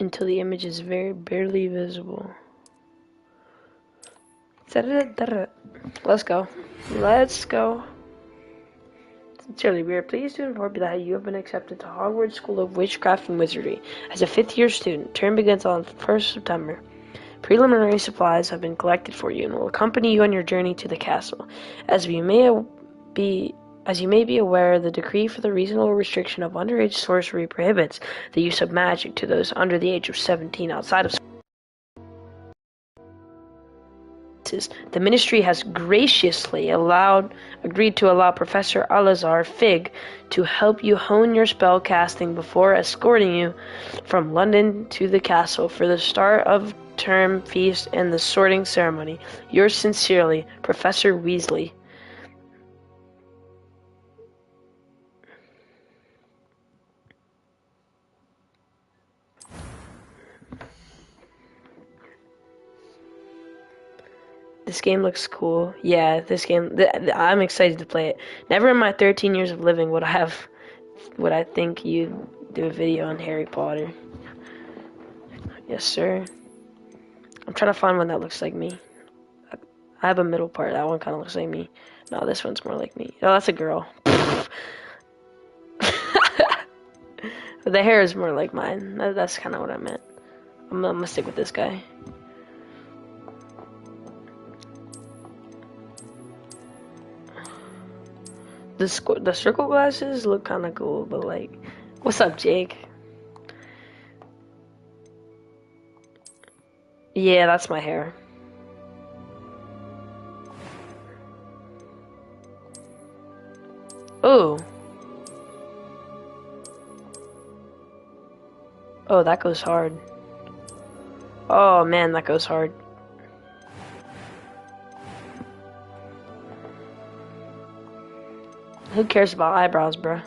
until the image is very barely visible. Let's go. Let's go. Sincerely, we are pleased to inform you that you have been accepted to Hogwarts School of Witchcraft and Wizardry as a fifth-year student. Term begins on 1st September. Preliminary supplies have been collected for you and will accompany you on your journey to the castle. As you may be aware, the decree for the reasonable restriction of underage sorcery prohibits the use of magic to those under the age of 17 outside of the Ministry has graciously agreed to allow Professor Alazar Fig to help you hone your spell casting before escorting you from London to the castle for the start of term feast and the sorting ceremony. Yours sincerely, Professor Weasley. This game looks cool. Yeah, this game, I'm excited to play it. Never in my 13 years of living would I think you'd do a video on Harry Potter. Yes, sir. I'm trying to find one that looks like me. I have a middle part. That one kind of looks like me. No, this one's more like me. Oh, that's a girl. The hair is more like mine. That's kind of what I meant. I'm gonna stick with this guy. The circle glasses look kind of cool, but like, what's up, Jake? Yeah, that's my hair. Oh. Oh, that goes hard. Oh man, that goes hard. Who cares about eyebrows, bruh?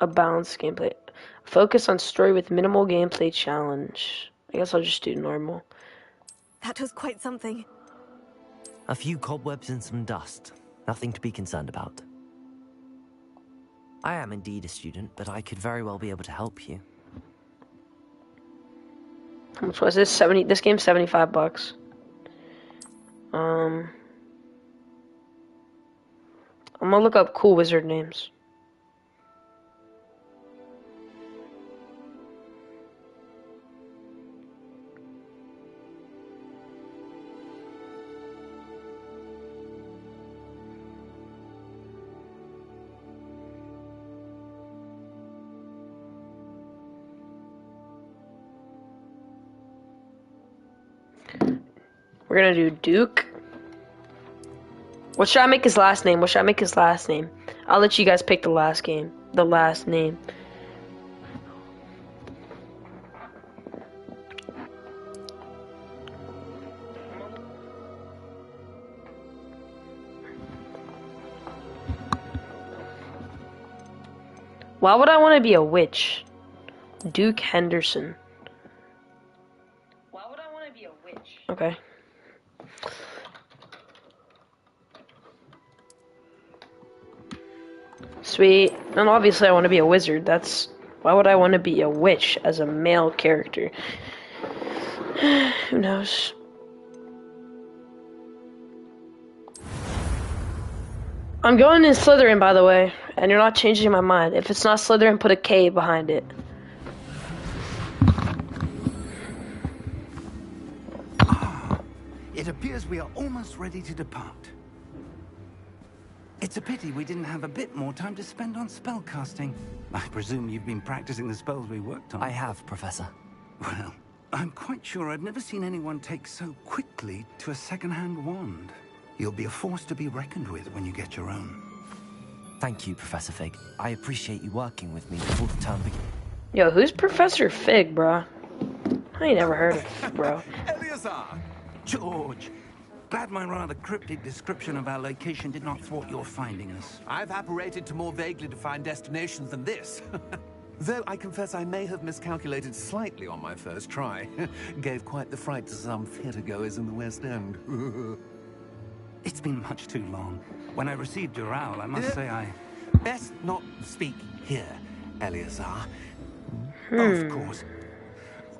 A balanced gameplay. Focus on story with minimal gameplay challenge. I guess I'll just do normal. That was quite something. A few cobwebs and some dust. Nothing to be concerned about. I am indeed a student, but I could very well be able to help you. How much was this? This game's $75. I'm gonna look up cool wizard names. We're gonna do Duke. What should I make his last name? I'll let you guys pick the last name. Why would I want to be a witch? Duke Henderson. Why would I want to be a witch? Okay. Sweet. And obviously I want to be a wizard. Why would I want to be a witch as a male character? Who knows? I'm going in Slytherin, by the way, and you're not changing my mind. If it's not Slytherin, put a K behind it. It appears we are almost ready to depart. It's a pity we didn't have a bit more time to spend on spellcasting. I presume you've been practicing the spells we worked on. I have, Professor. Well, I'm quite sure I've never seen anyone take so quickly to a second-hand wand. You'll be a force to be reckoned with when you get your own. Thank you, Professor Fig. I appreciate you working with me before the term begins. Yo, who's Professor Fig, bro? I ain't never heard of, bro. Eleazar! George! Glad my rather cryptic description of our location did not thwart your finding us. I've apparated to more vaguely defined destinations than this. Though I confess I may have miscalculated slightly on my first try. Gave quite the fright to some theatergoers in the West End. It's been much too long. When I received your owl, I must say I... Best not speak here. Eleazar. Of course.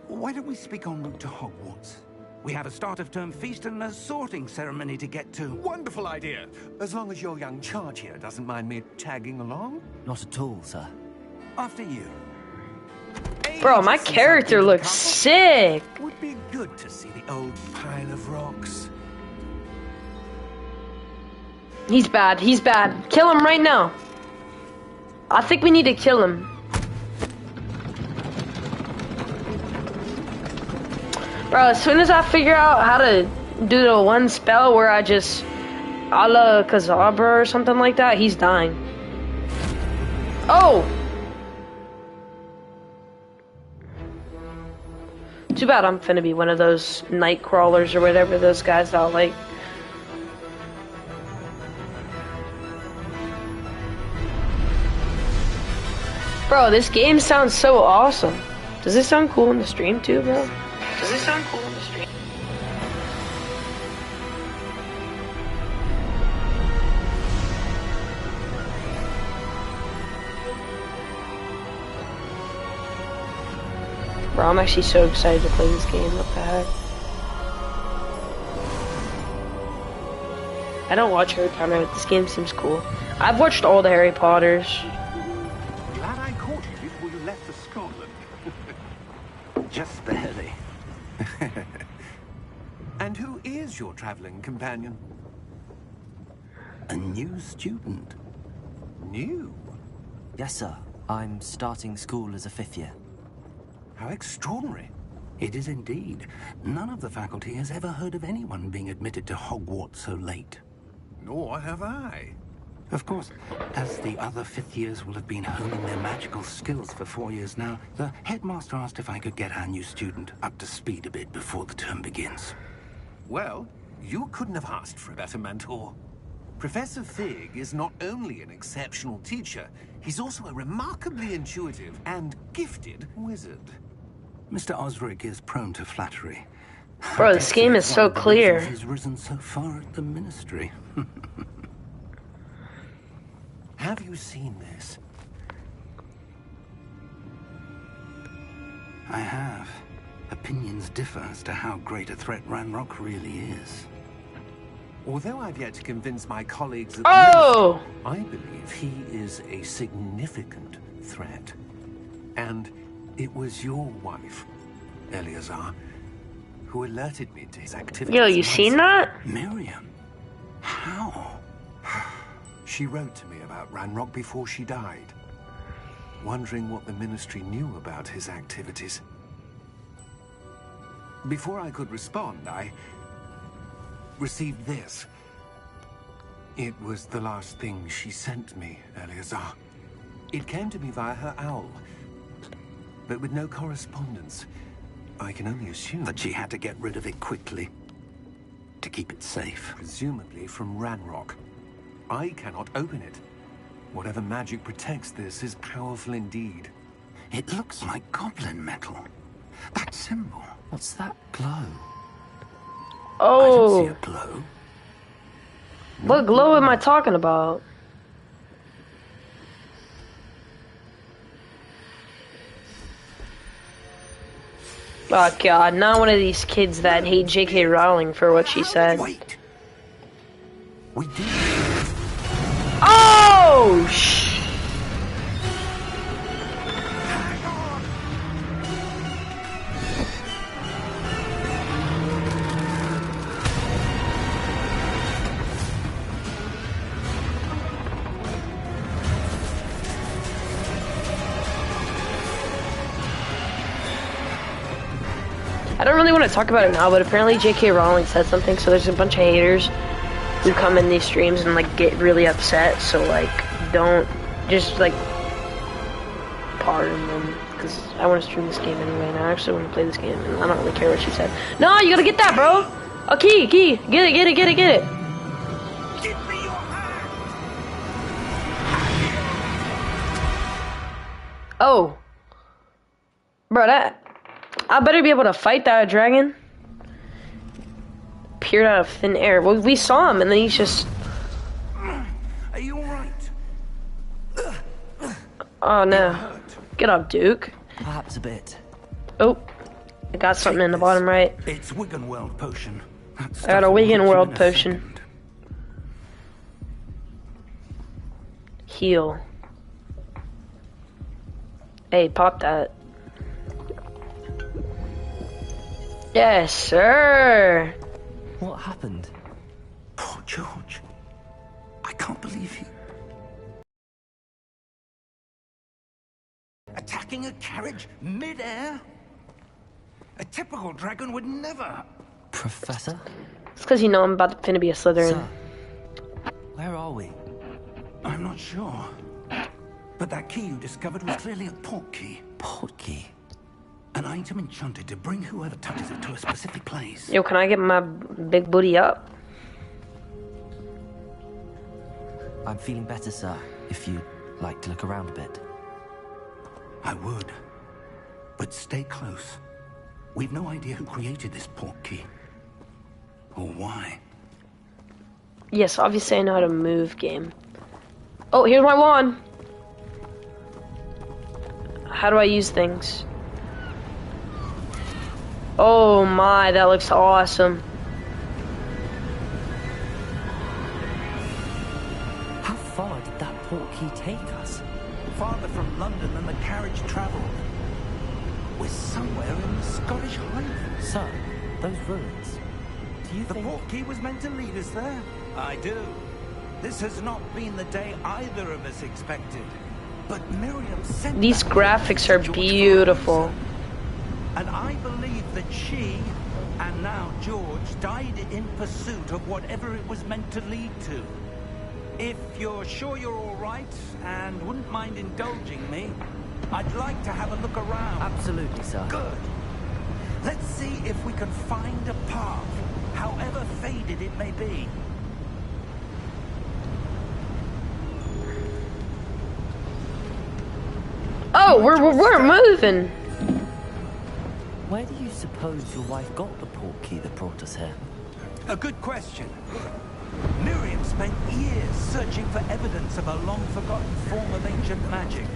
Why don't we speak en route to Hogwarts? We have a start-of-term feast and a sorting ceremony to get to. Wonderful idea. As long as your young charge here doesn't mind me tagging along. Not at all, sir. After you. Bro, my character looks sick. Would be good to see the old pile of rocks. He's bad. He's bad. Kill him right now. I think we need to kill him. Bro, as soon as I figure out how to do the one spell where I just a la Kazabra or something like that, he's dying. Oh! Too bad I'm finna be one of those night crawlers or whatever those guys out like. Bro, this game sounds so awesome. Does this sound cool in the stream too, bro? Does this sound cool in the stream? Bro, I'm actually so excited to play this game. What the heck? I don't watch Harry Potter, but this game seems cool. I've watched all the Harry Potters. Glad I caught you before you left for Scotland. Just barely. And who is your traveling companion? A new student. New? Yes, sir. I'm starting school as a 5th year. How extraordinary. It is indeed. None of the faculty has ever heard of anyone being admitted to Hogwarts so late. Nor have I. Of course, as the other 5th years will have been honing their magical skills for 4 years now, the headmaster asked if I could get our new student up to speed a bit before the term begins. Well, you couldn't have asked for a better mentor. Professor Fig is not only an exceptional teacher, he's also a remarkably intuitive and gifted wizard. Mr. Osric is prone to flattery. Bro, this game is so clear. He's risen so far at the ministry. Have you seen this? I have. Opinions differ as to how great a threat Ranrock really is. Although I've yet to convince my colleagues at Oh! the I believe he is a significant threat. And it was your wife, Eleazar, who alerted me to his activities. Yo, you seen that? Miriam? How? She wrote to me about Ranrock before she died, wondering what the Ministry knew about his activities. Before I could respond, I received this. It was the last thing she sent me, Eleazar. It came to me via her owl, but with no correspondence. I can only assume That she had to get rid of it quickly to keep it safe. presumably from Ranrock. I cannot open it. Whatever magic protects this is powerful indeed. It looks like goblin metal. That symbol. What's that glow? I don't see Oh, a glow. what glow am I talking about? Oh god, not one of these kids that hate J.K. Rowling for what she said. Wait. We did. Oh, shh. I don't really want to talk about it now, but apparently J.K. Rowling said something, so there's a bunch of haters who come in these streams and like get really upset, so like don't just like pardon them, because I want to stream this game anyway, and I actually want to play this game, and I don't really care what she said. No, you gotta get that, bro! A key, get it! Give me your hand. Oh. Bro, I better be able to fight that dragon. Appeared out of thin air. Well, we saw him, and then he's just... Are you alright? Oh, no. Hurt. Get up, Duke. Perhaps a bit. Oh, I got something in the bottom right. It's Wigan World potion. I got a Wigan World potion. Heal. Hey, pop that. Yes, sir. What happened? Poor George. I can't believe he... Attacking a carriage mid-air? A typical dragon would never... Professor? It's because you know I'm about to be a Slytherin. Sir, where are we? I'm not sure. But that key you discovered was clearly a port key. Port key? An item enchanted to bring whoever touches it to a specific place. Yo, can I get my big booty up? I'm feeling better, sir, if you'd like to look around a bit. I would. But stay close. We've no idea who created this port key. Or why. Yes, obviously I know how to move, game. Oh, here's my wand! How do I use things? Oh my, that looks awesome. How far did that port key take us? Farther from London than the carriage travelled. We're somewhere in the Scottish Highlands. Sir, those ruins. Do you The think... port key was meant to lead us there? I do. This has not been the day either of us expected. But Miriam sent These that graphics are George beautiful. and I believe that she, and now George, died in pursuit of whatever it was meant to lead to. If you're sure you're all right, and wouldn't mind indulging me, I'd like to have a look around. Absolutely, sir. Good. Let's see if we can find a path, however faded it may be. Oh, we're moving. Where do you suppose your wife got the port key that brought us here? A good question. Miriam spent years searching for evidence of a long-forgotten form of ancient magic.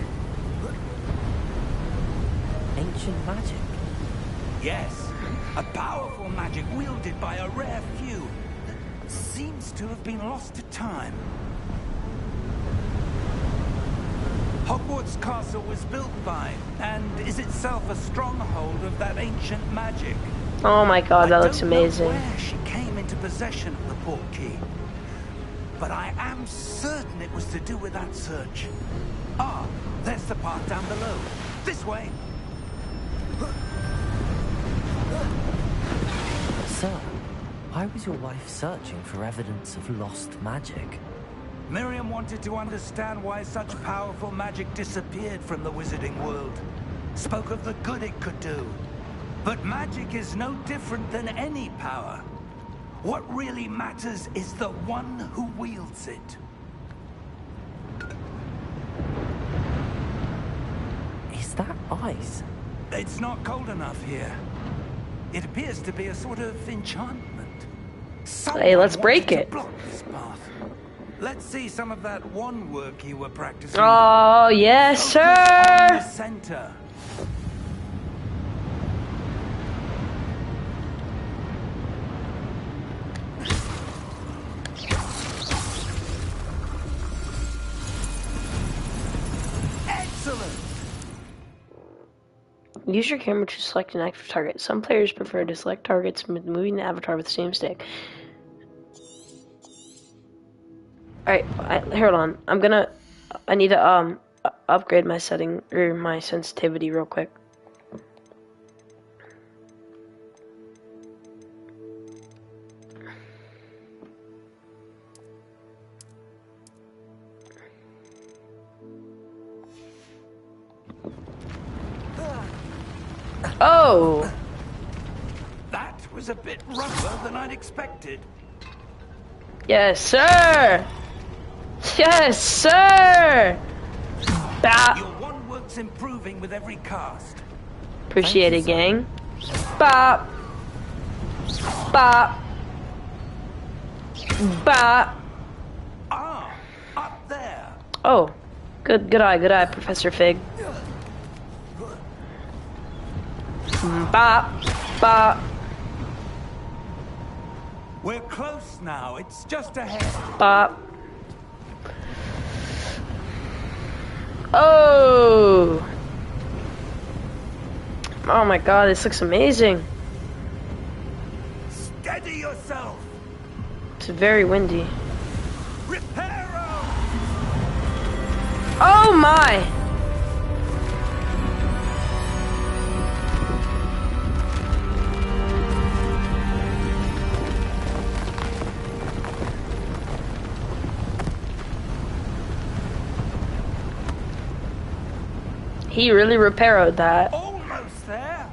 Ancient magic? Yes, a powerful magic wielded by a rare few that seems to have been lost to time. Hogwarts Castle was built by, and is itself a stronghold of that ancient magic. Oh my god, that looks I don't know amazing. where she came into possession of the port key, but I am certain it was to do with that search. Ah, there's the path down below. This way. Sir, why was your wife searching for evidence of lost magic? Miriam wanted to understand why such powerful magic disappeared from the wizarding world. Spoke of the good it could do. But magic is no different than any power. What really matters is the one who wields it. Is that ice? It's not cold enough here. It appears to be a sort of enchantment. Hey, let's Someone break wanted to it. block this path. Let's see some of that wand work you were practicing. Oh, yes, Focus on the sir. center. Excellent. Use your camera to select an active target. Some players prefer to select targets with moving the avatar with the same stick. Alright, hold on. I need to upgrade my setting or my sensitivity real quick. Oh! That was a bit rougher than I'd expected. Yes, sir! Yes, sir! Your wand work's improving with every cast. Appreciate it, gang. Bop! Bop! Bop! Ah, up there. Oh, good eye, Professor Fig. Bop, bop, We're close now. It's just ahead. bop. Oh! Oh my god, this looks amazing. Steady yourself. It's very windy. Reparo! Oh my! He really repaired that. Almost there.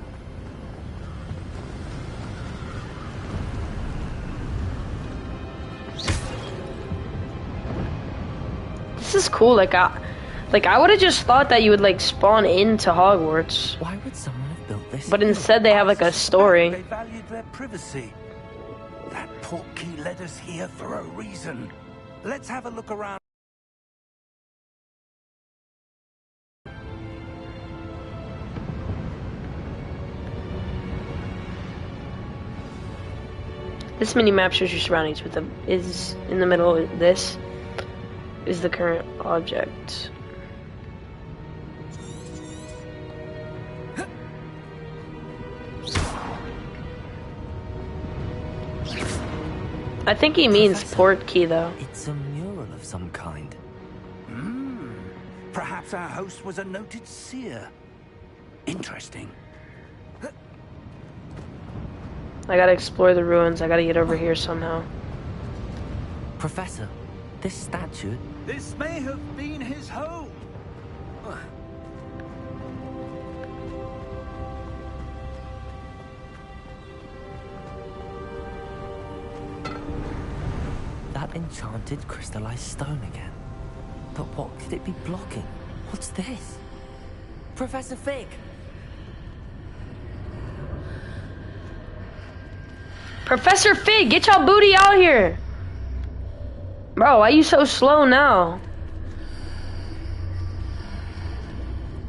This is cool. Like I would have just thought that you would like spawn into Hogwarts, Why would someone have built this? but instead they have like a story. They valued their privacy. That portkey led us here for a reason. Let's have a look around. This mini map shows your surroundings. With them is in the middle. This is the current object. I think he means port key though. It's a mural of some kind. Perhaps our host was a noted seer. Interesting. I gotta explore the ruins. I gotta get over here somehow. Professor, this statue. This may have been his home. That enchanted crystallized stone again. But what could it be blocking? What's this? Professor Fig! Professor Fig, get your booty out here! Bro, why you so slow now?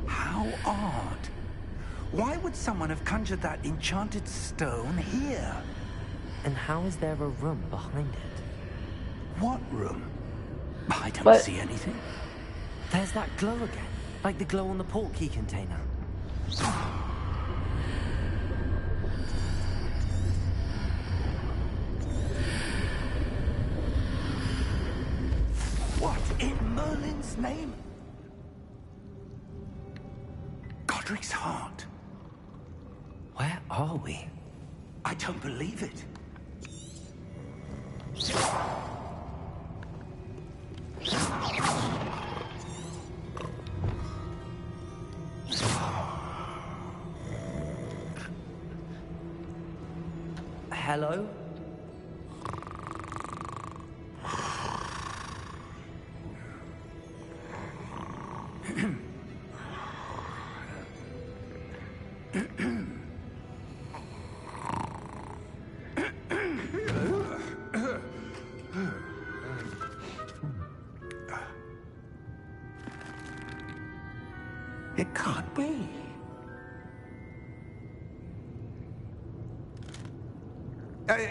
How odd. Why would someone have conjured that enchanted stone here? And how is there a room behind it? What room? I don't What? see anything. There's that glow again. Like the glow on the portkey container. What in Merlin's name? Godric's heart. Where are we? I don't believe it. Hello? It can't be.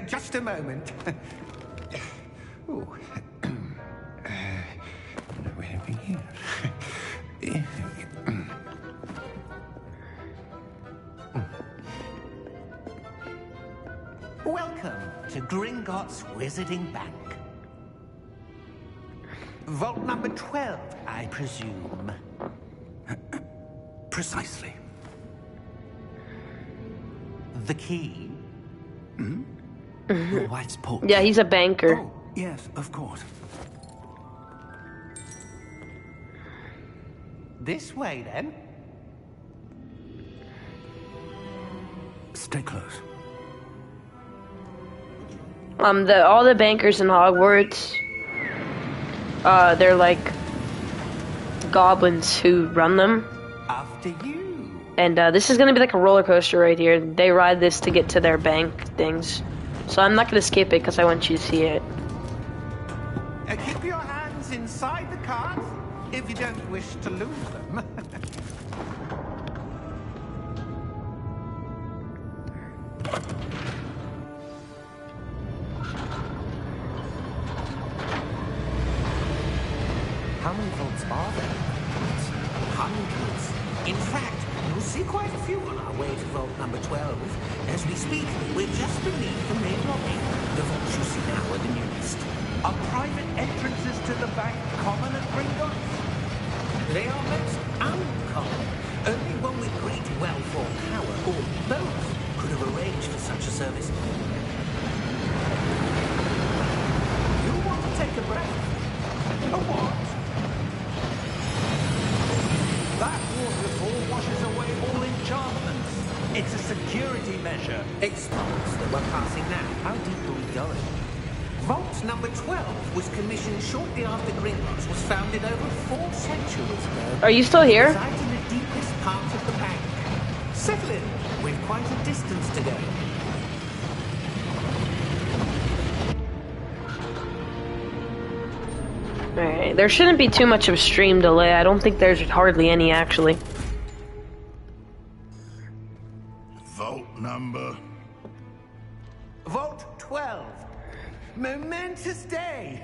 Just a moment. Oh. Where have we here? Welcome to Gringotts Wizarding Bank. Vault number 12, I presume. Precisely. The key? Your wife's portkey. Yeah, he's a banker. Oh, yes, of course. This way, then. Stay close. All the bankers in Hogwarts, they're like goblins who run them. After you. And this is gonna be like a roller coaster right here. They ride this to get to their bank things. So I'm not gonna skip it because I want you to see it. Keep your hands inside the cart if you don't wish to lose them. In fact, you'll see quite a few on our way to vault number 12. As we speak, we're just beneath the main lobby. The vaults you see now are the newest. Are private entrances to the bank common at Gringotts? They are most uncommon. Only one with great wealth or power, or both, could have arranged for such a service. You want to take a breath? A what? That waterfall washes away all enchantments. It's a security measure. Exposed that we're passing now. How deep are we going? Vault number 12 was commissioned shortly after Gringotts was founded over 4 centuries ago. Are you still here? It resides in the deepest part of the bank. Settle in. We've quite a distance to go. Alright, there shouldn't be too much of stream delay. I don't think there's hardly any, actually. Vault number. Vault 12. Momentous day.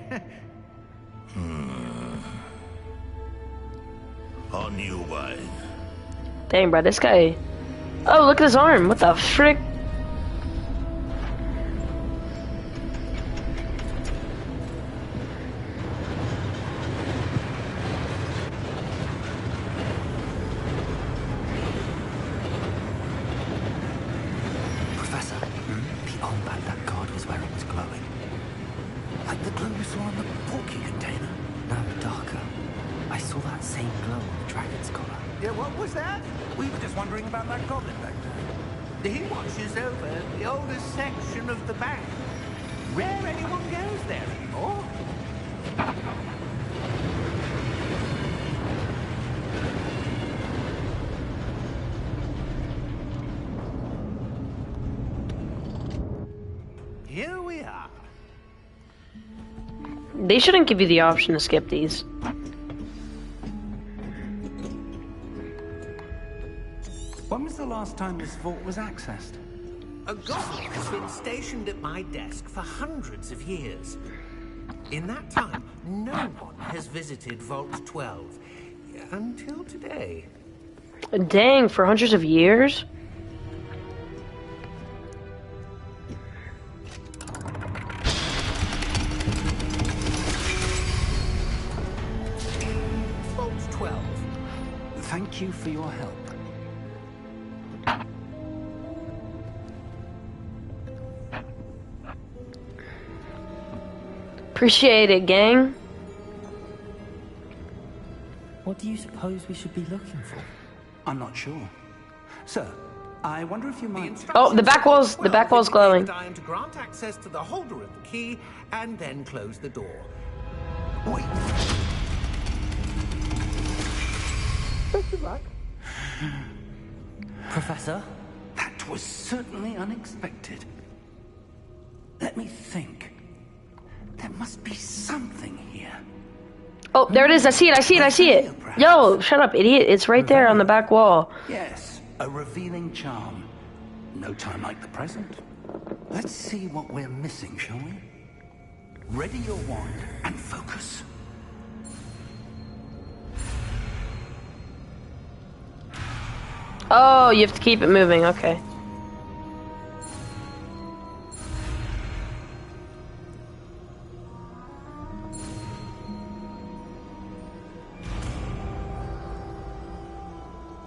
On your way. Dang, bro, this guy... Oh, look at his arm. What the frick? Professor, the armband that guard was wearing was glowing. Like the glow you saw on the porky container. No, darker. I saw that same glow on the dragon's collar. Yeah, what was that? We were just wondering about that goblin back there. He watches over the oldest section of the bank. Rare anyone goes there anymore. Here we are. They shouldn't give you the option to skip these. When was the last time this vault was accessed? A goblin has been stationed at my desk for hundreds of years. In that time, no one has visited Vault 12. Until today. Dang, for hundreds of years? Vault 12. Thank you for your help. Appreciate it, gang. What do you suppose we should be looking for? I'm not sure. Sir, I wonder if you might... Oh, the back wall's glowing. I am to grant access to the holder of the key and then close the door. Wait. Professor? That was certainly unexpected. Let me think. There must be something here. Oh, there it is. I see it. I see it. I see it. Yo, shut up, idiot. It's right there on the back wall. Yes, a revealing charm. No time like the present. Let's see what we're missing, shall we? Ready your wand and focus. Oh, you have to keep it moving. Okay.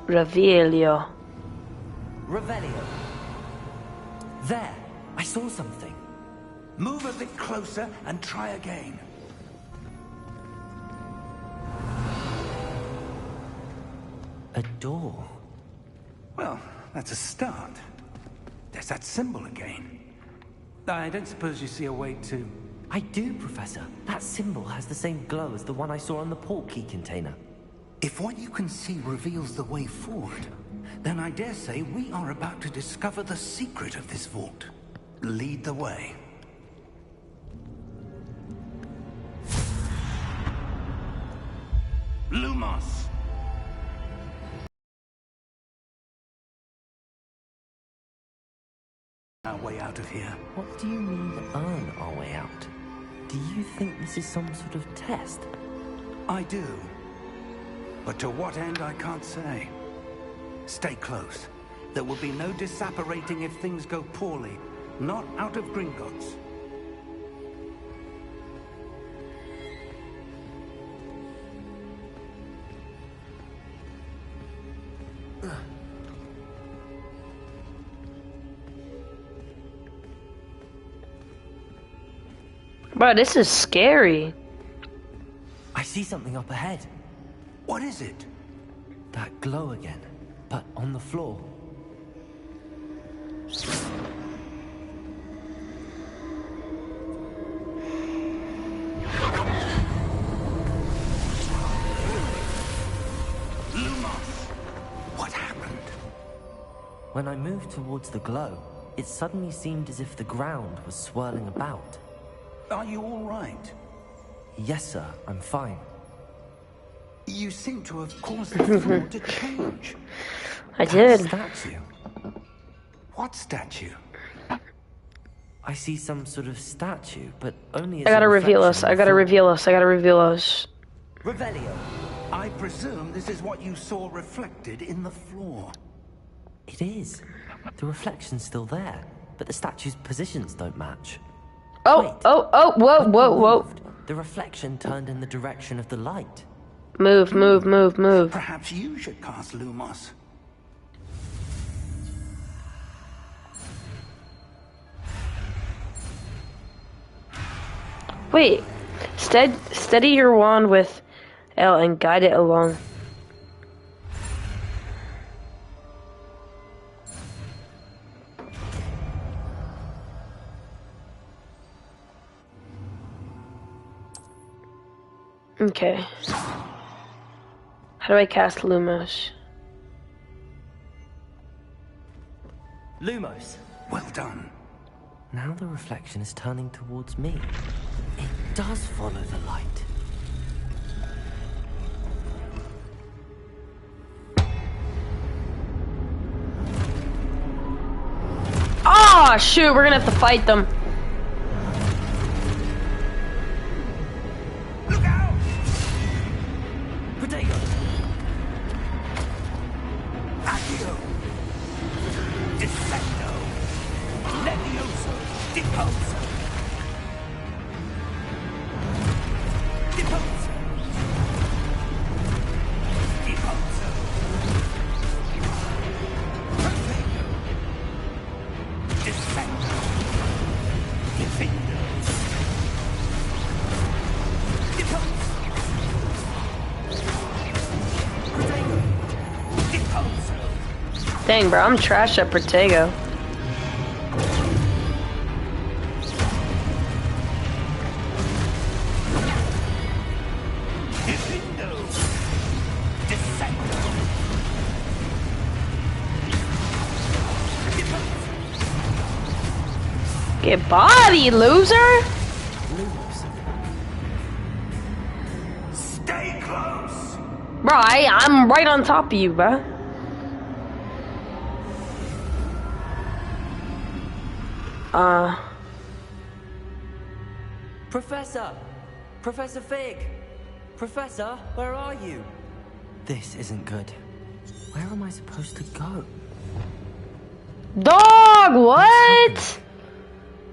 Revelio. Revelio. There, I saw something. Move a bit closer and try again. A door. Well, that's a start. There's that symbol again. I don't suppose you see a way to... I do, Professor. That symbol has the same glow as the one I saw on the port key container. If what you can see reveals the way forward, then I dare say we are about to discover the secret of this vault. Lead the way. Lumos! Our way out of here. What do you mean, earn our way out? Do you think this is some sort of test? I do. But to what end, I can't say. Stay close. There will be no disapparating if things go poorly. Not out of Gringotts. Bro, this is scary. I see something up ahead. What is it? That glow again, but on the floor. Lumos! What happened? When I moved towards the glow, it suddenly seemed as if the ground was swirling about. Are you all right? Yes, sir, I'm fine. You seem to have caused the floor to change. I That did. statue. What statue? I see some sort of statue, but only as I gotta a reveal reflection us. on I the gotta floor. reveal us. I gotta reveal us. Revelio. I presume this is what you saw reflected in the floor. It is. The reflection's still there, but the statue's positions don't match. Oh, Wait. whoa, When whoa, you whoa. moved, the reflection turned in the direction of the light. Move, move, move, move. Perhaps you should cast Lumos. Wait. Steady your wand with L and guide it along. Okay. How do I cast Lumos? Lumos. Well done. Now the reflection is turning towards me. It does follow the light. Ah, shoot, we're gonna have to fight them. Look out! Potato. Accio! Dissecto! Levioso! Deposo! Deposo! Deposo! Protego! Dissecto! Defendo! Deposo! Protego! Deposo! Dang, bro, I'm trash at Protego. Defendo! Dissecto! Get body, loser! Stay close! Bro, I'm right on top of you, bro. Professor! Professor Fig! Professor, where are you? This isn't good. Where am I supposed to go? Dog, what?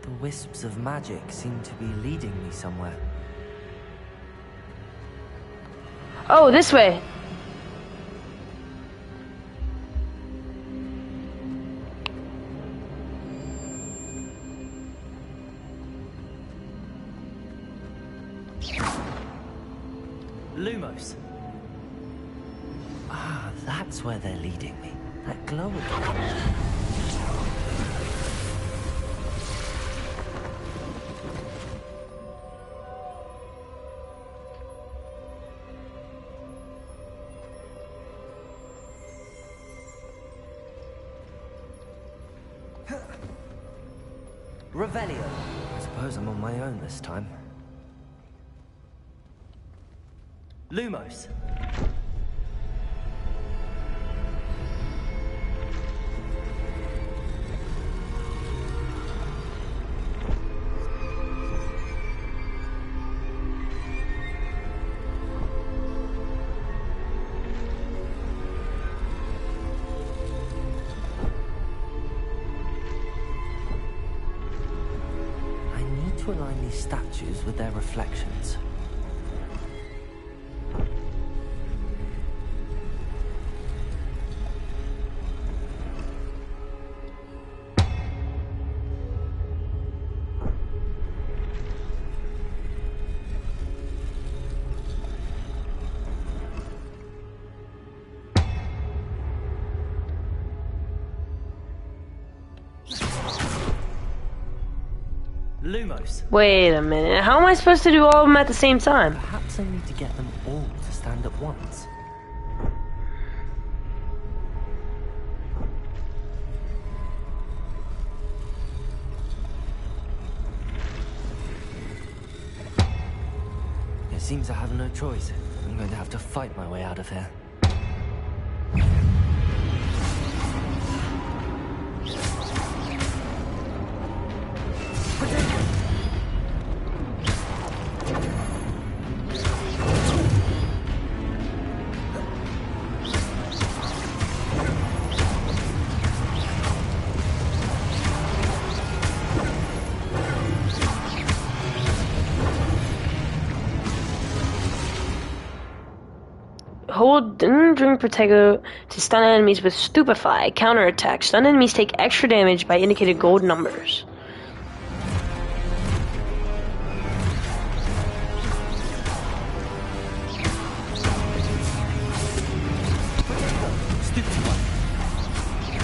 The wisps of magic seem to be leading me somewhere. Oh, this way. Lumos. Ah, that's where they're leading me. That glow again. Revelio. I suppose I'm on my own this time. Lumos. to align these statues with their reflections. Lumos. Wait a minute. How am I supposed to do all of them at the same time? Perhaps I need to get them all to stand at once. It seems I have no choice. I'm going to have to fight my way out of here. Hold drink Protego to stun enemies with Stupefy. Counterattack. Stun enemies take extra damage by indicated gold numbers.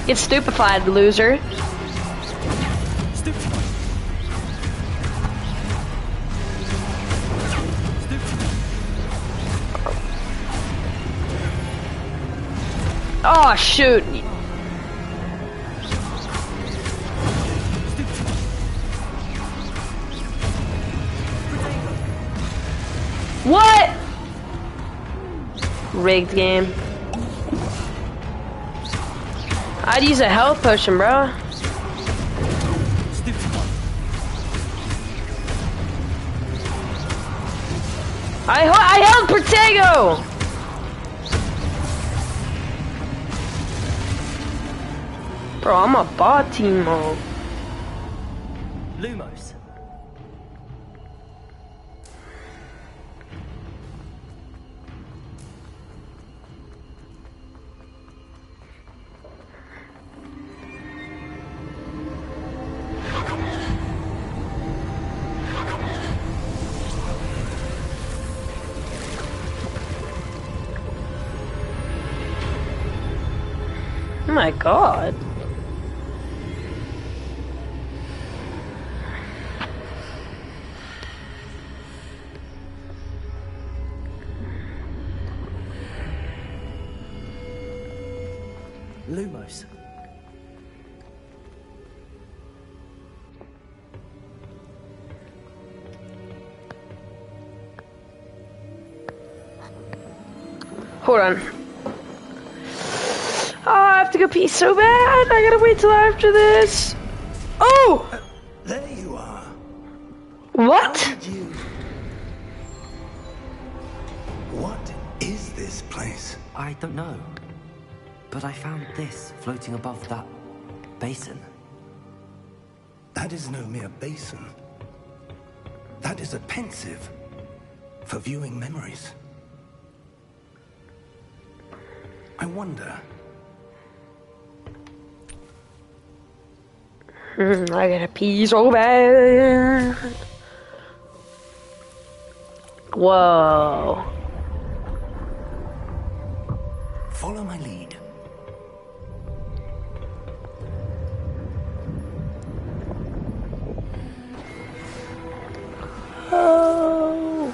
Get stupefied, loser. Oh, shoot. What? Rigged game. I'd use a health potion, bro. I held Protego! Bro, I'm a bot team mode. Lumos. Oh my god. Lumos. Hold on. Oh, I have to go pee so bad. I gotta wait till after this. Oh! There you are. What? What is this place? I don't know. But I found this floating above that basin. That is no mere basin. That is a pensive for viewing memories. I wonder. I gotta pee so bad. Whoa. Follow my lead. Oh.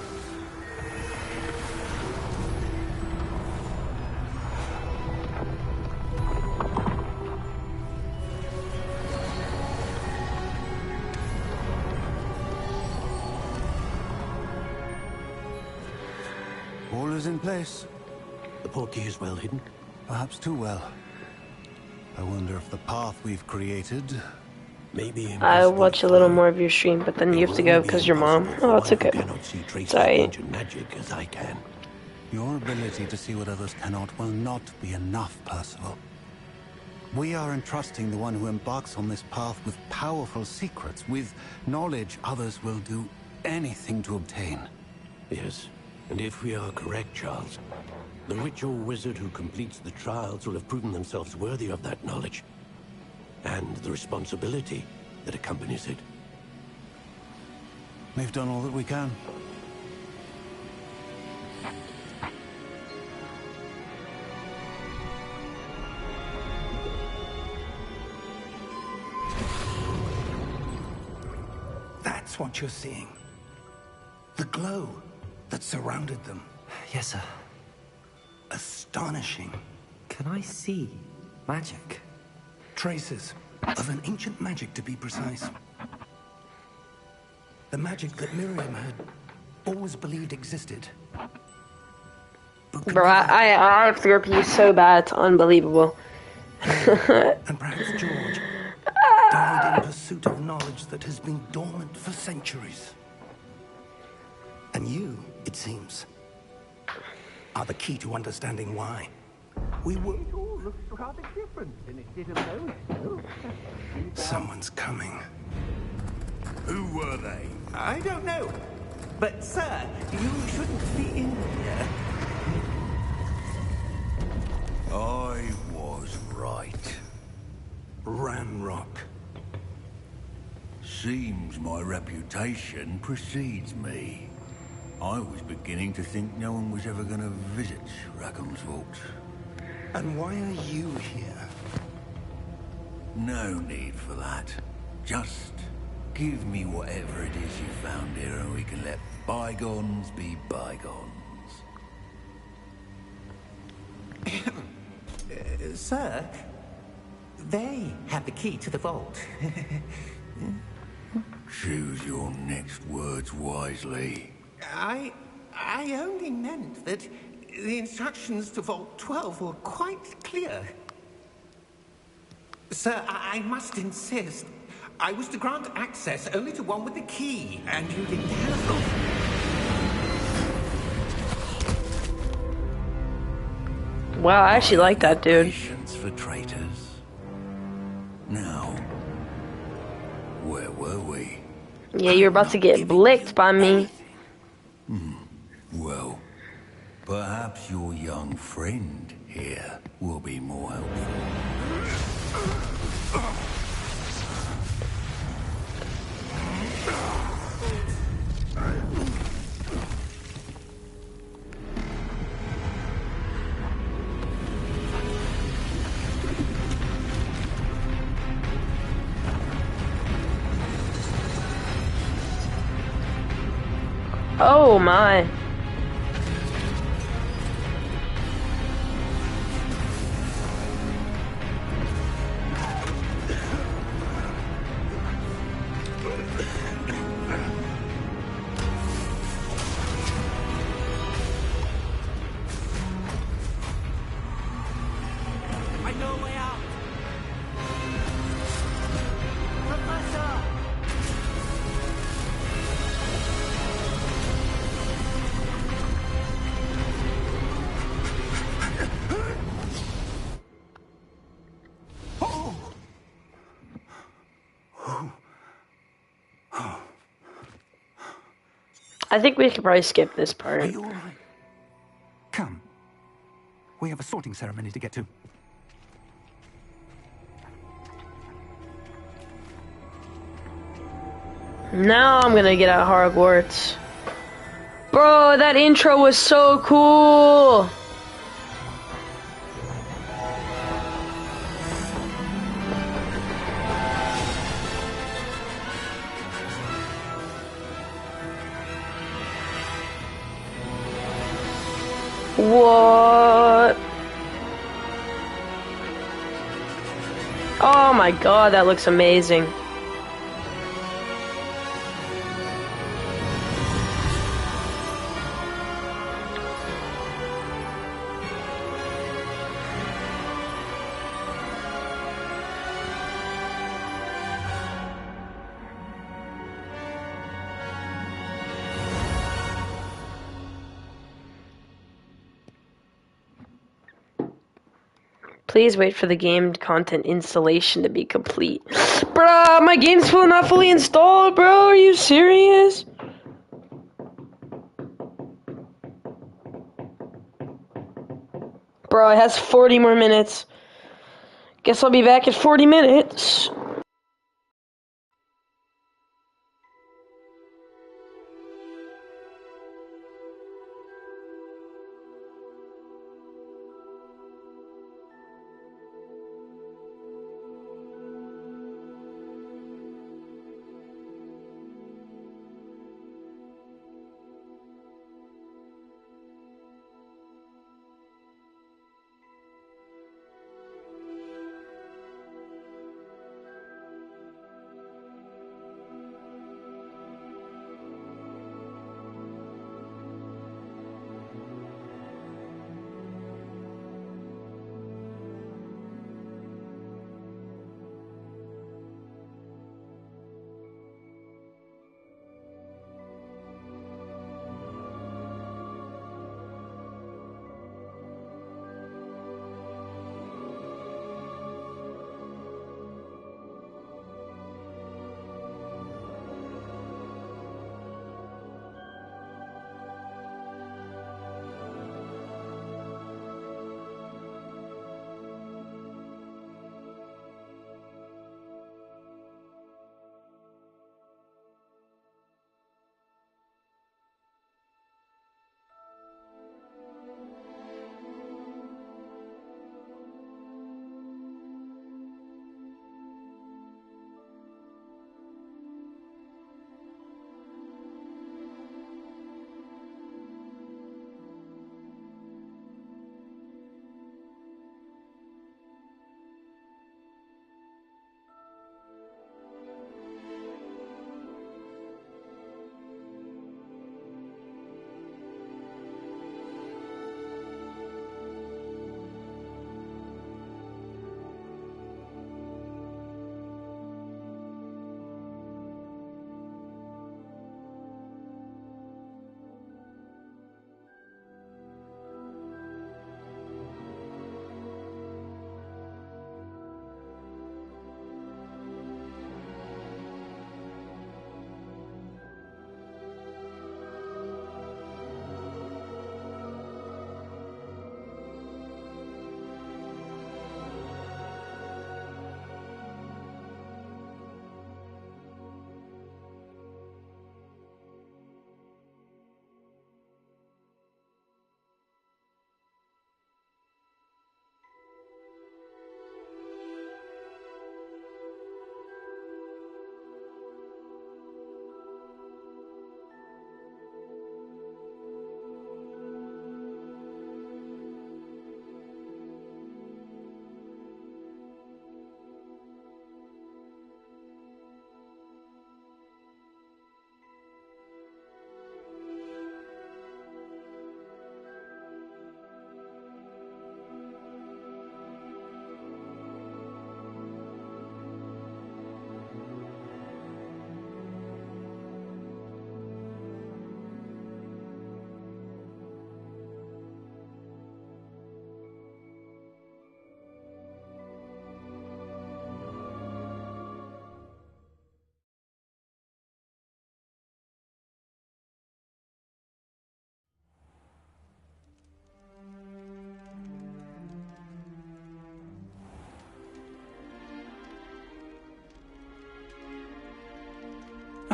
All is in place. The portkey is well hidden. Perhaps too well. I wonder if the path we've created... Maybe I watch a little more of your stream, but then you have to go because your mom. Oh, it's okay. Sorry. Magic as I can. Your ability to see what others cannot will not be enough, Percival. We are entrusting the one who embarks on this path with powerful secrets, with knowledge others will do anything to obtain. Yes, and if we are correct, Charles, the witch or wizard who completes the trials will have proven themselves worthy of that knowledge, and the responsibility that accompanies it. We've done all that we can. That's what you're seeing. The glow that surrounded them. Yes, sir. Astonishing. Can I see magic? Traces of an ancient magic, to be precise. The magic that Miriam had always believed existed. Bro, I have to repeat so bad, it's unbelievable. And perhaps George died in pursuit of knowledge that has been dormant for centuries. And you, it seems, are the key to understanding why. We were... It all looks rather different than it did a moment ago. Someone's coming. Who were they? I don't know. But, sir, you shouldn't be in here. I was right. Ramrock. Seems my reputation precedes me. I was beginning to think no one was ever going to visit Rackham's Vault. And why are you here? No need for that. Just give me whatever it is you found here and we can let bygones be bygones. Sir, they have the key to the vault. Choose your next words wisely. I only meant that the instructions to Vault 12 were quite clear. Sir, I must insist. I was to grant access only to one with the key, and you didn't have them. Wow, I actually like that dude. Patience for traitors. Now, where were we? Yeah, you're about to get blicked by me. Well, perhaps your young friend here will be more helpful. Oh my. I know a way out. Professor! I think we could probably skip this part. Are you all right? Come. We have a sorting ceremony to get to. Now I'm gonna get out of Hogwarts. Bro, that intro was so cool! What? Oh my god, that looks amazing. Please wait for the game content installation to be complete. Bruh, my game's still not fully installed, bro. Are you serious? Bro, it has 40 more minutes. Guess I'll be back in 40 minutes.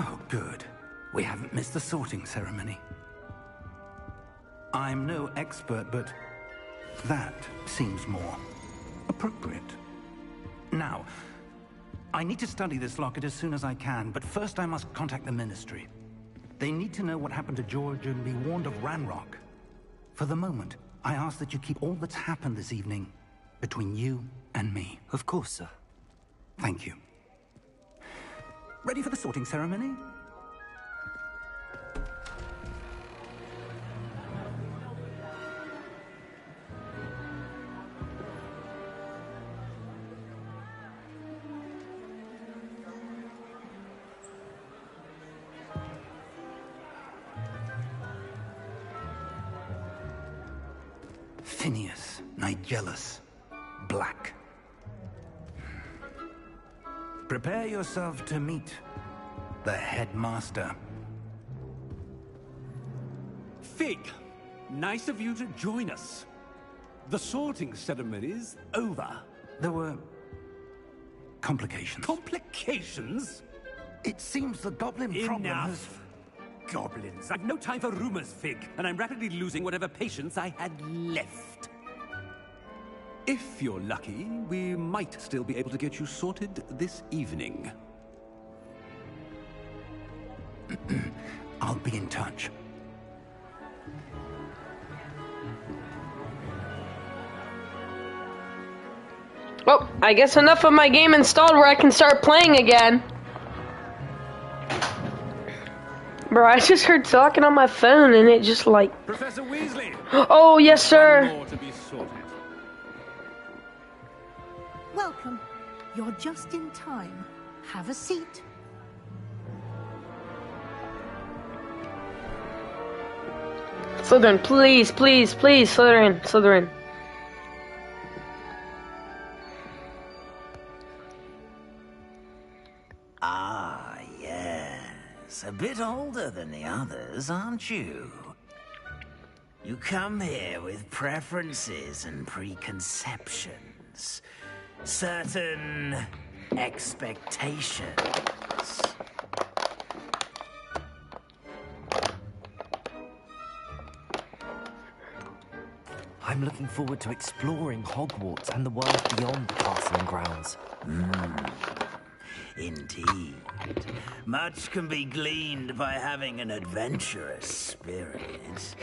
Oh, good. We haven't missed the sorting ceremony. I'm no expert, but that seems more appropriate. Now, I need to study this locket as soon as I can, but first I must contact the Ministry. They need to know what happened to George and be warned of Ranrock. For the moment, I ask that you keep all that's happened this evening between you and me. Of course, sir. Thank you. Ready for the sorting ceremony? Phineas, Nigellus, black. Prepare yourself to meet the headmaster. Fig, nice of you to join us. The sorting ceremony's over. There were complications. Complications? It seems the goblin problem has... Enough. Goblins. I've no time for rumors, Fig, and I'm rapidly losing whatever patience I had left. If you're lucky, we might still be able to get you sorted this evening. I'll be in touch. Well, I guess enough of my game installed where I can start playing again. Bro, I just heard talking on my phone and it just like... Professor Weasley! Oh, yes, sir! One more to be sorted. Welcome. You're just in time. Have a seat. Slytherin, please, please, please, Slytherin, Slytherin. Ah, yes. A bit older than the others, aren't you? You come here with preferences and preconceptions. Certain expectations. I'm looking forward to exploring Hogwarts and the world beyond the castle and grounds. Indeed. Much can be gleaned by having an adventurous spirit.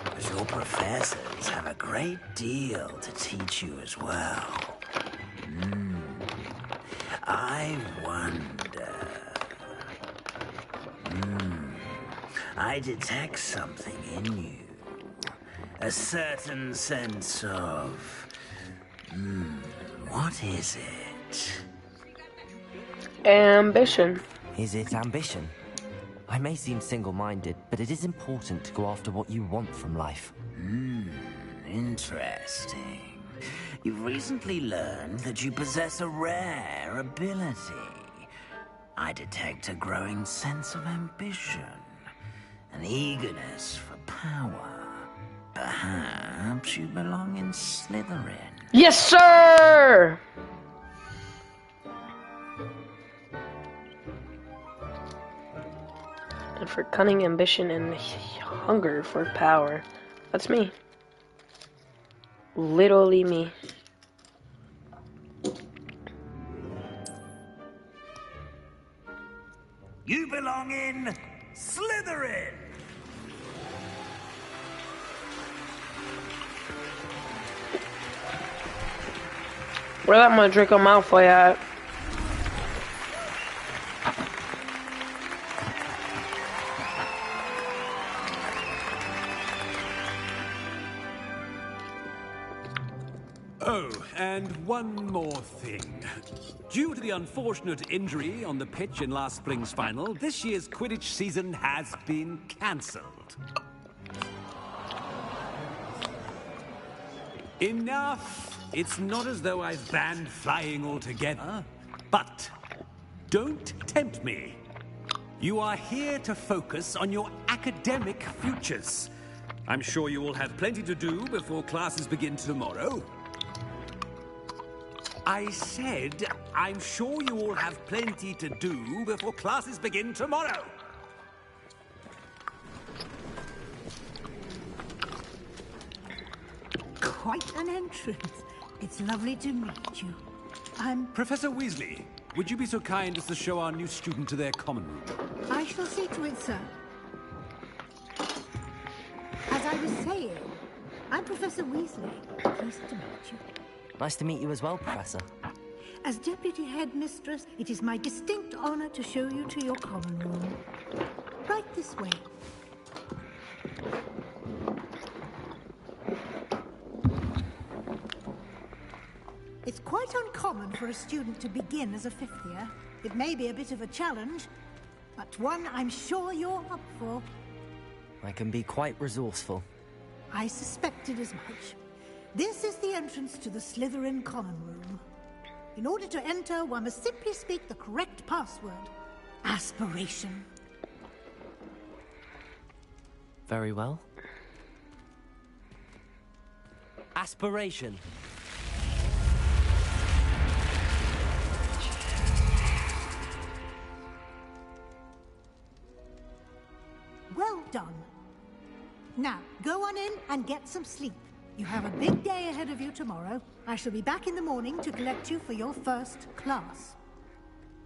But your professors have a great deal to teach you as well. I wonder... I detect something in you. A certain sense of... what is it? Ambition. Is it ambition? I may seem single-minded, but it is important to go after what you want from life. Interesting. You've recently learned that you possess a rare ability. I detect a growing sense of ambition, an eagerness for power. Perhaps you belong in Slytherin. Yes, sir! And for cunning, ambition, and hunger for power. That's me. Literally me. You belong in Slytherin! Where that my Draco Malfoy at? Oh, and one more thing. Due to the unfortunate injury on the pitch in last spring's final, this year's Quidditch season has been cancelled. Enough! It's not as though I've banned flying altogether, but don't tempt me. You are here to focus on your academic futures. I'm sure you will have plenty to do before classes begin tomorrow. I said, I'm sure you all have plenty to do before classes begin tomorrow. Quite an entrance. It's lovely to meet you. Professor Weasley, would you be so kind as to show our new student to their common room? I shall see to it, sir. As I was saying, I'm Professor Weasley. Pleased to meet you. Nice to meet you as well, Professor. As Deputy Headmistress, it is my distinct honor to show you to your common room. Right this way. It's quite uncommon for a student to begin as a fifth year. It may be a bit of a challenge, but one I'm sure you're up for. I can be quite resourceful. I suspected as much. This is the entrance to the Slytherin Common Room. In order to enter, one must simply speak the correct password. Aspiration. Very well. Aspiration. Well done. Now, go on in and get some sleep. You have a big day ahead of you tomorrow. I shall be back in the morning to collect you for your first class.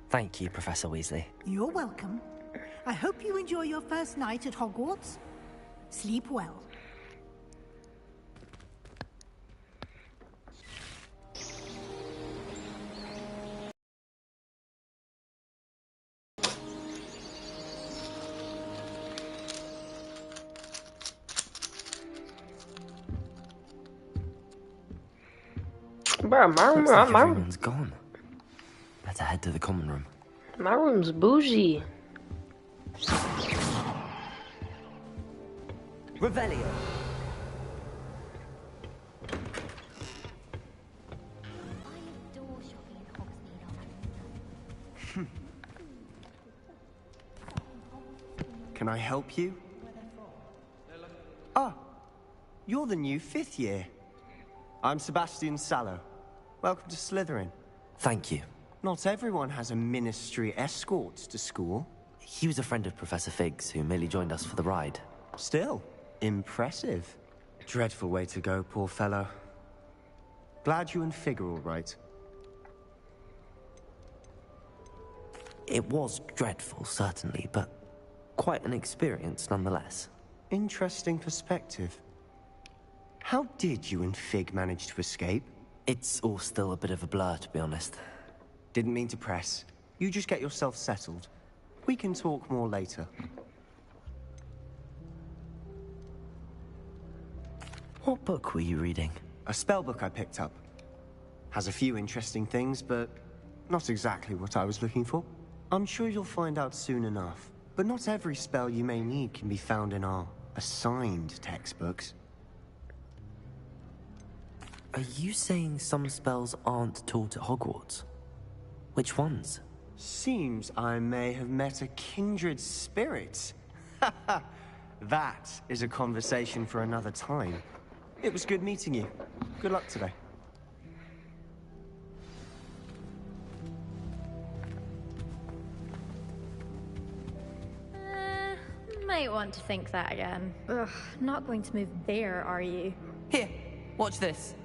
Thank you, Professor Weasley. You're welcome. I hope you enjoy your first night at Hogwarts. Sleep well. Bro, Looks like everyone's gone. Better head to the common room. My room's bougie. Revelio. Can I help you? Ah, you're the new 5th year. I'm Sebastian Sallow. Welcome to Slytherin. Thank you. Not everyone has a ministry escort to school. He was a friend of Professor Fig's who merely joined us for the ride. Still, impressive. Dreadful way to go, poor fellow. Glad you and Fig are all right. It was dreadful, certainly, but quite an experience nonetheless. Interesting perspective. How did you and Fig manage to escape? It's all still a bit of a blur, to be honest. Didn't mean to press. You just get yourself settled. We can talk more later. What book were you reading? A spell book I picked up. Has a few interesting things, but not exactly what I was looking for. I'm sure you'll find out soon enough. But not every spell you may need can be found in our assigned textbooks. Are you saying some spells aren't taught at Hogwarts? Which ones? Seems I may have met a kindred spirit. That is a conversation for another time. It was good meeting you. Good luck today. Might want to think that again. Ugh, not going to move there, are you? Here, watch this.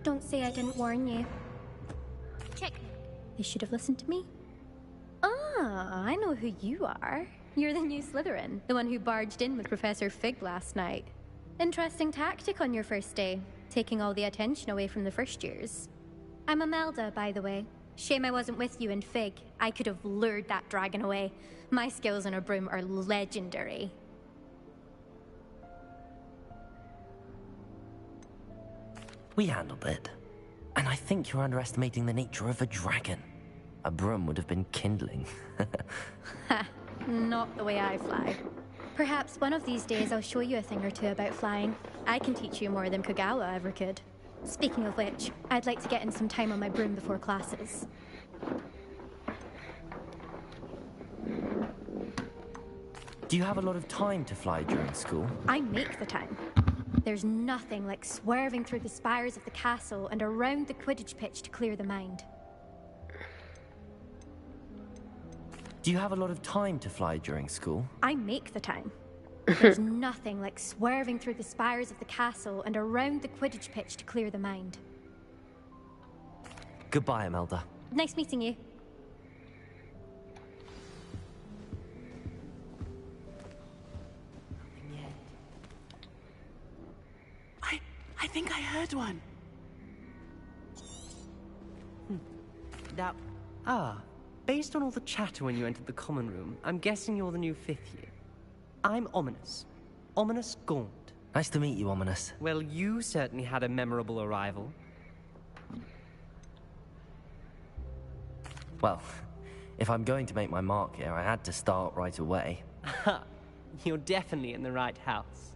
Don't say I didn't warn you. Check. You should have listened to me. Ah, I know who you are. You're the new Slytherin, the one who barged in with Professor Fig last night. Interesting tactic on your first day, taking all the attention away from the first years. I'm Imelda, by the way. Shame I wasn't with you in Fig. I could have lured that dragon away. My skills on a broom are legendary. We handled it. And I think you're underestimating the nature of a dragon. A broom would have been kindling. Ha, not the way I fly. Perhaps one of these days I'll show you a thing or two about flying. I can teach you more than Kogawa ever could. Speaking of which, I'd like to get in some time on my broom before classes. Do you have a lot of time to fly during school? I make the time. There's nothing like swerving through the spires of the castle and around the Quidditch pitch to clear the mind. Do you have a lot of time to fly during school? I make the time. There's nothing like swerving through the spires of the castle and around the Quidditch pitch to clear the mind. Goodbye, Imelda. Nice meeting you. I think I heard one. Now, based on all the chatter when you entered the common room, I'm guessing you're the new 5th year. I'm Ominous. Ominous Gaunt. Nice to meet you, Ominous. Well, you certainly had a memorable arrival. Well, if I'm going to make my mark here, I had to start right away. Ha! You're definitely in the right house.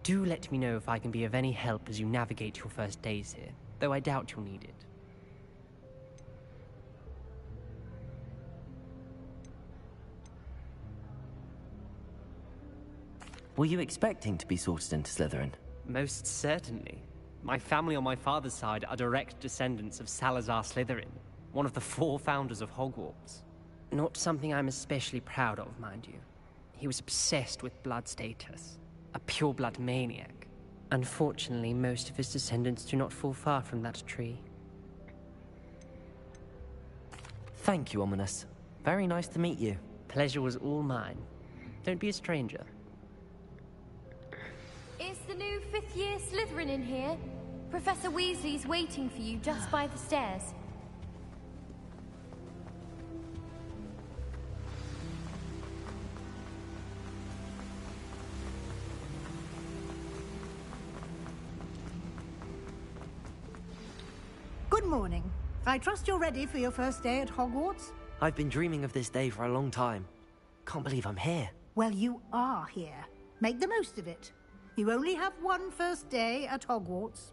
Do let me know if I can be of any help as you navigate your first days here, though I doubt you'll need it. Were you expecting to be sorted into Slytherin? Most certainly. My family on my father's side are direct descendants of Salazar Slytherin, one of the 4 founders of Hogwarts. Not something I'm especially proud of, mind you. He was obsessed with blood status, a pure-blood maniac. Unfortunately, most of his descendants do not fall far from that tree. Thank you, Ominous. Very nice to meet you. Pleasure was all mine. Don't be a stranger. Is the new 5th year Slytherin in here? Professor Weasley's waiting for you just by the stairs. Good morning. I trust you're ready for your first day at Hogwarts? I've been dreaming of this day for a long time. Can't believe I'm here. Well, you are here. Make the most of it. You only have one first day at Hogwarts.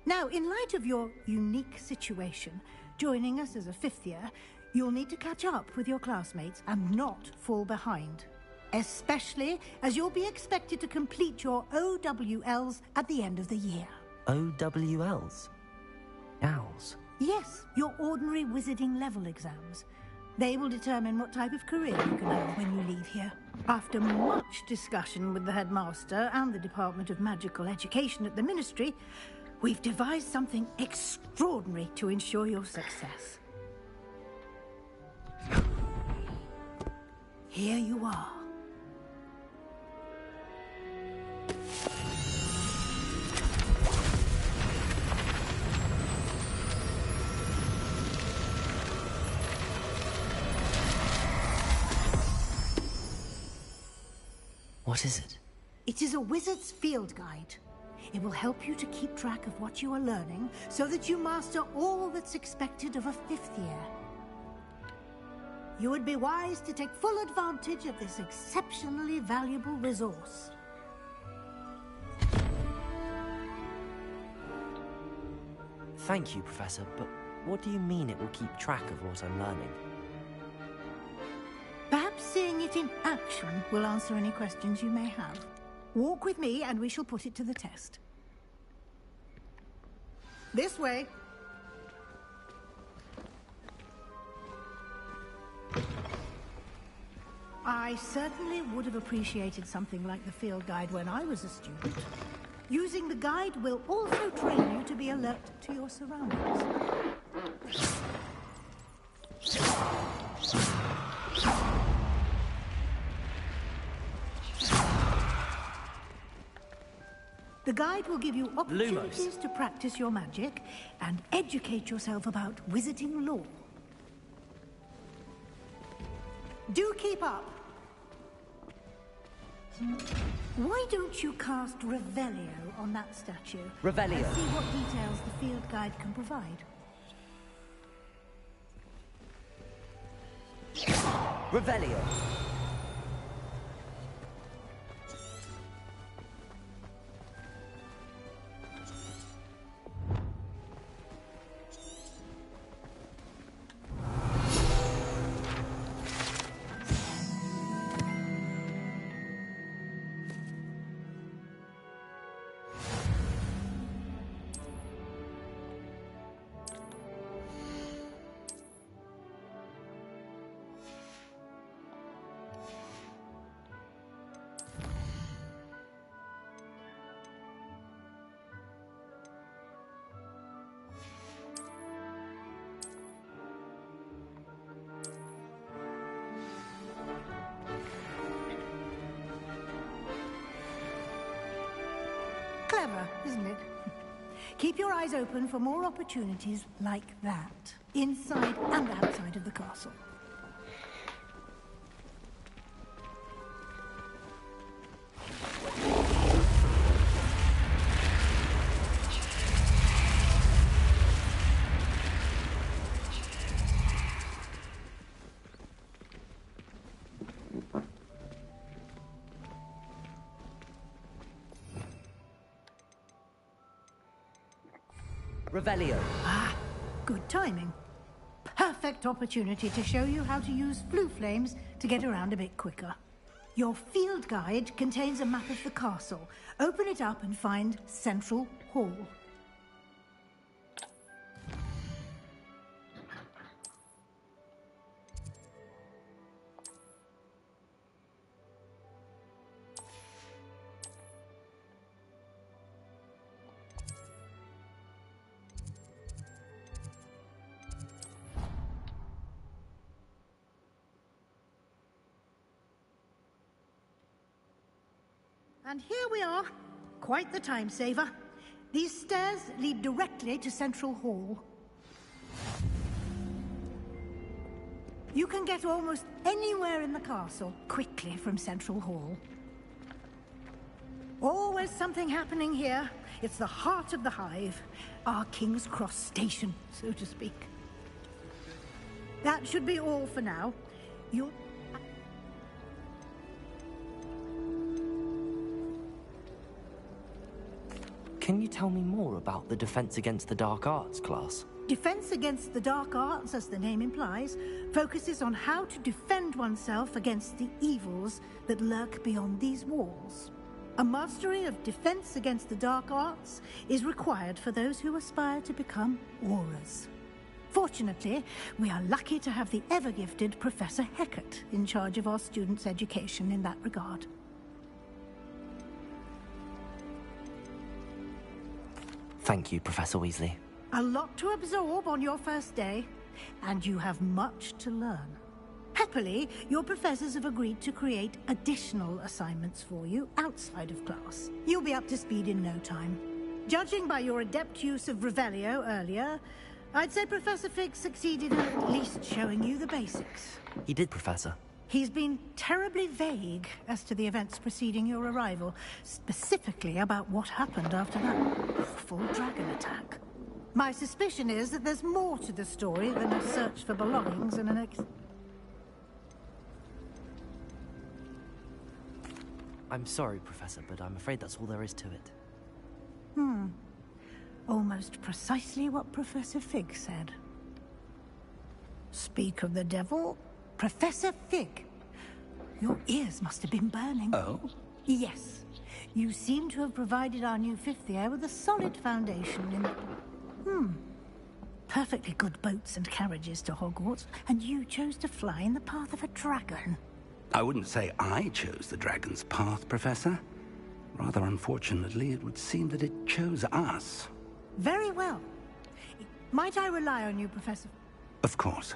Now, in light of your unique situation, joining us as a 5th year, you'll need to catch up with your classmates and not fall behind. Especially as you'll be expected to complete your OWLs at the end of the year. OWLs? Owls? Yes, your ordinary wizarding level exams. They will determine what type of career you can have when you leave here. After much discussion with the headmaster and the Department of Magical Education at the Ministry, we've devised something extraordinary to ensure your success. Here you are. What is it? It is a wizard's field guide. It will help you to keep track of what you are learning so that you master all that's expected of a 5th year. You would be wise to take full advantage of this exceptionally valuable resource. Thank you, Professor, but what do you mean it will keep track of what I'm learning? Perhaps seeing it in action will answer any questions you may have. Walk with me and we shall put it to the test. This way. I certainly would have appreciated something like the field guide when I was a student. Using the guide will also train you to be alert to your surroundings. The guide will give you opportunities to practice your magic and educate yourself about wizarding lore. Do keep up. Why don't you cast Revelio on that statue? Revelio. And see what details the field guide can provide. Revelio. Clever, isn't it? Keep your eyes open for more opportunities like that, inside and outside of the castle. Revelio. Ah, good timing. Perfect opportunity to show you how to use flue flames to get around a bit quicker. Your field guide contains a map of the castle. Open it up and find Central Hall. And here we are. Quite the time saver. These stairs lead directly to Central Hall. You can get almost anywhere in the castle quickly from Central Hall. Always something happening here. It's the heart of the hive. Our King's Cross station, so to speak. That should be all for now. You'll... Can you tell me more about the Defense Against the Dark Arts class? Defense Against the Dark Arts, as the name implies, focuses on how to defend oneself against the evils that lurk beyond these walls. A mastery of Defense Against the Dark Arts is required for those who aspire to become Aurors. Fortunately, we are lucky to have the ever-gifted Professor Hecat in charge of our students' education in that regard. Thank you, Professor Weasley. A lot to absorb on your first day, and you have much to learn. Happily, your professors have agreed to create additional assignments for you outside of class. You'll be up to speed in no time. Judging by your adept use of Revelio earlier, I'd say Professor Fig succeeded in at least showing you the basics. He did, Professor. He's been terribly vague as to the events preceding your arrival, specifically about what happened after that awful dragon attack. My suspicion is that there's more to the story than a search for belongings and an I'm sorry, Professor, but I'm afraid that's all there is to it. Almost precisely what Professor Fig said. Speak of the devil, Professor Fig. Your ears must have been burning. Oh? Yes. You seem to have provided our new fifth year with a solid foundation in... Perfectly good boats and carriages to Hogwarts, and you chose to fly in the path of a dragon. I wouldn't say I chose the dragon's path, Professor. Rather unfortunately, it would seem that it chose us. Very well. Might I rely on you, Professor? Of course.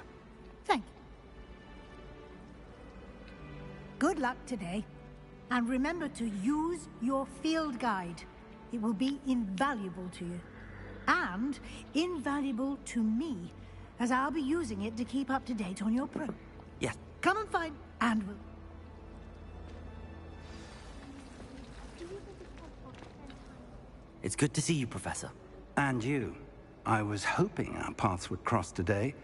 Thank you. Good luck today. And remember to use your field guide. It will be invaluable to you. And invaluable to me, as I'll be using it to keep up to date on your pro. Yes. Come and find... and we'll... It's good to see you, Professor. And you. I was hoping our paths would cross today,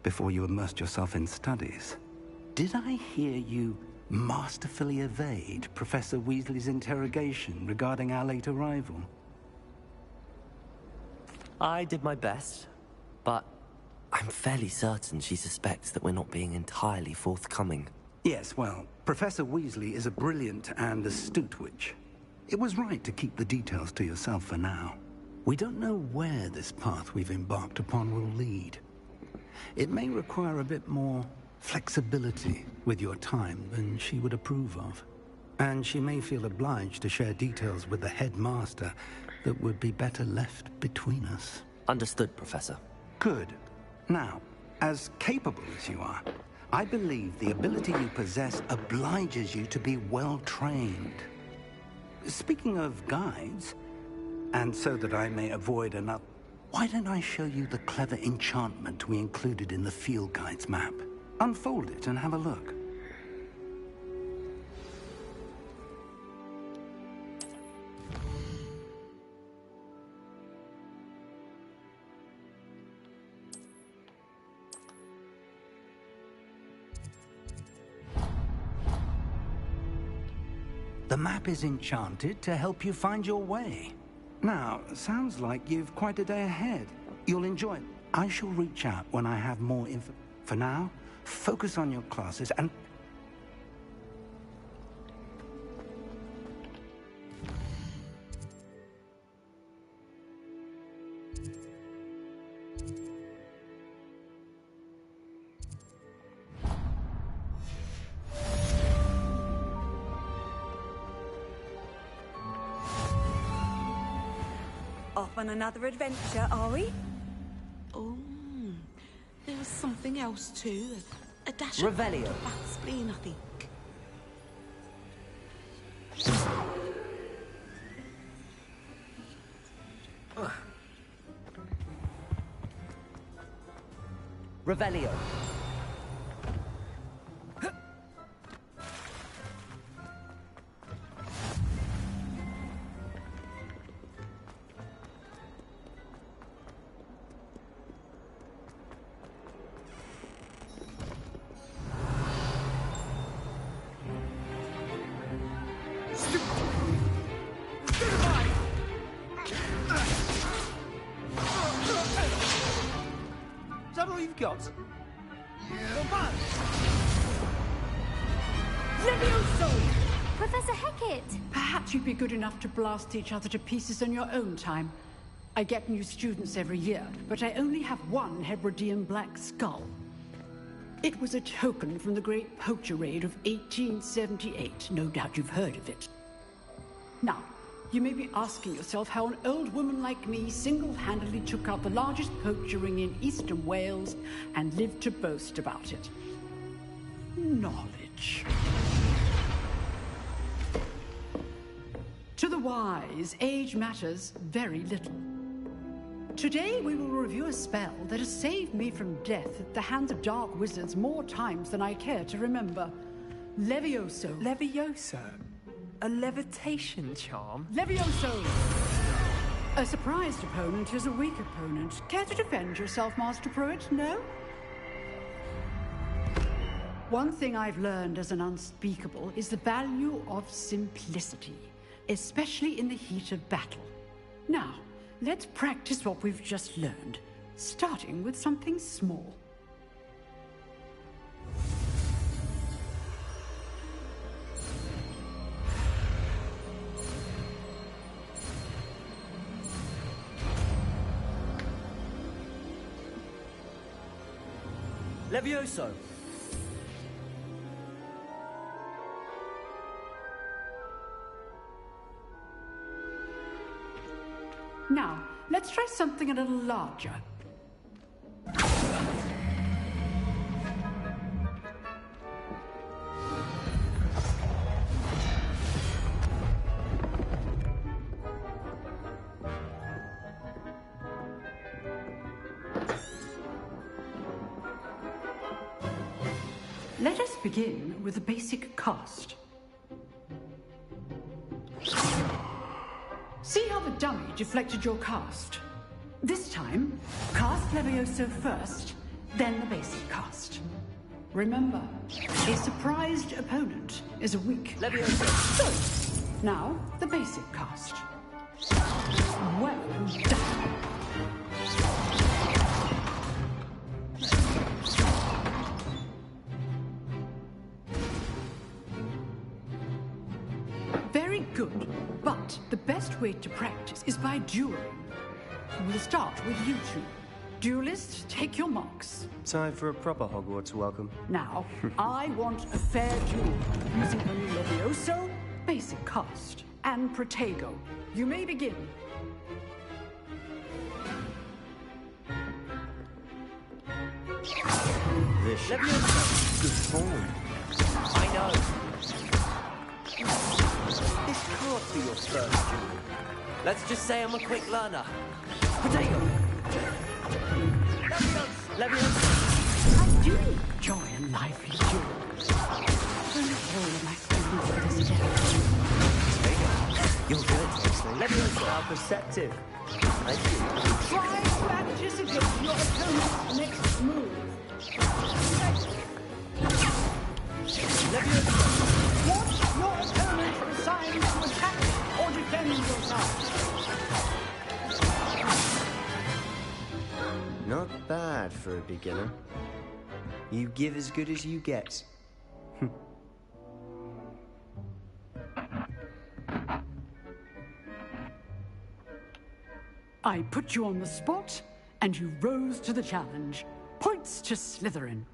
before you immersed yourself in studies. Did I hear you masterfully evade Professor Weasley's interrogation regarding our late arrival? I did my best, but I'm fairly certain she suspects that we're not being entirely forthcoming. Yes, well, Professor Weasley is a brilliant and astute witch. It was right to keep the details to yourself for now. We don't know where this path we've embarked upon will lead. It may require a bit more flexibility with your time than she would approve of. And she may feel obliged to share details with the headmaster that would be better left between us. Understood, Professor. Good. Now, as capable as you are, I believe the ability you possess obliges you to be well trained. Speaking of guides, and so that I may avoid another, why don't I show you the clever enchantment we included in the field guide's map? Unfold it and have a look. The map is enchanted to help you find your way. Now, sounds like you've quite a day ahead. You'll enjoy it. I shall reach out when I have more info. For now, focus on your classes and... Off on another adventure, are we? Oh, there was something else too. A dash Revelio. of bat spleen, I think. Revelio. Is that all you've got? Levioso! Professor Hecat! Perhaps you'd be good enough to blast each other to pieces on your own time. I get new students every year, but I only have one Hebridean black skull. It was a token from the Great Poacher Raid of 1878. No doubt you've heard of it. Now, you may be asking yourself how an old woman like me single-handedly took out the largest poacher ring in eastern Wales and lived to boast about it. Knowledge. To the wise, age matters very little. Today we will review a spell that has saved me from death at the hands of dark wizards more times than I care to remember. Levioso. Levioso? A levitation charm? Levioso! A surprised opponent is a weak opponent. Care to defend yourself, Master Pruitt? No? One thing I've learned as an unspeakable is the value of simplicity, especially in the heat of battle. Now, let's practice what we've just learned, starting with something small. Levioso. Now, let's try something a little larger. Let us begin with the basic cast. See how the dummy deflected your cast? This time, cast Levioso first, then the basic cast. Remember, a surprised opponent is a weak Levioso. Good. Now, the basic cast. Well done. Very good, but the best way to practice is by dueling. We'll start with you two. Duelists, take your marks. Time for a proper Hogwarts welcome. Now, I want a fair duel, using only Levioso, basic cast, and Protego. You may begin. This Levioso. good form. I know. This can't be your first duel. Let's just say I'm a quick learner. Potato! Levioso! I do enjoy a lively duel. All of my students for this day. You're good, Levioso. How perceptive. Thank you. Try to anticipate your opponent's next move. Levioso! Watch your opponent decide to attack or defend yourself. for a beginner. You give as good as you get. I put you on the spot, and you rose to the challenge. Points to Slytherin.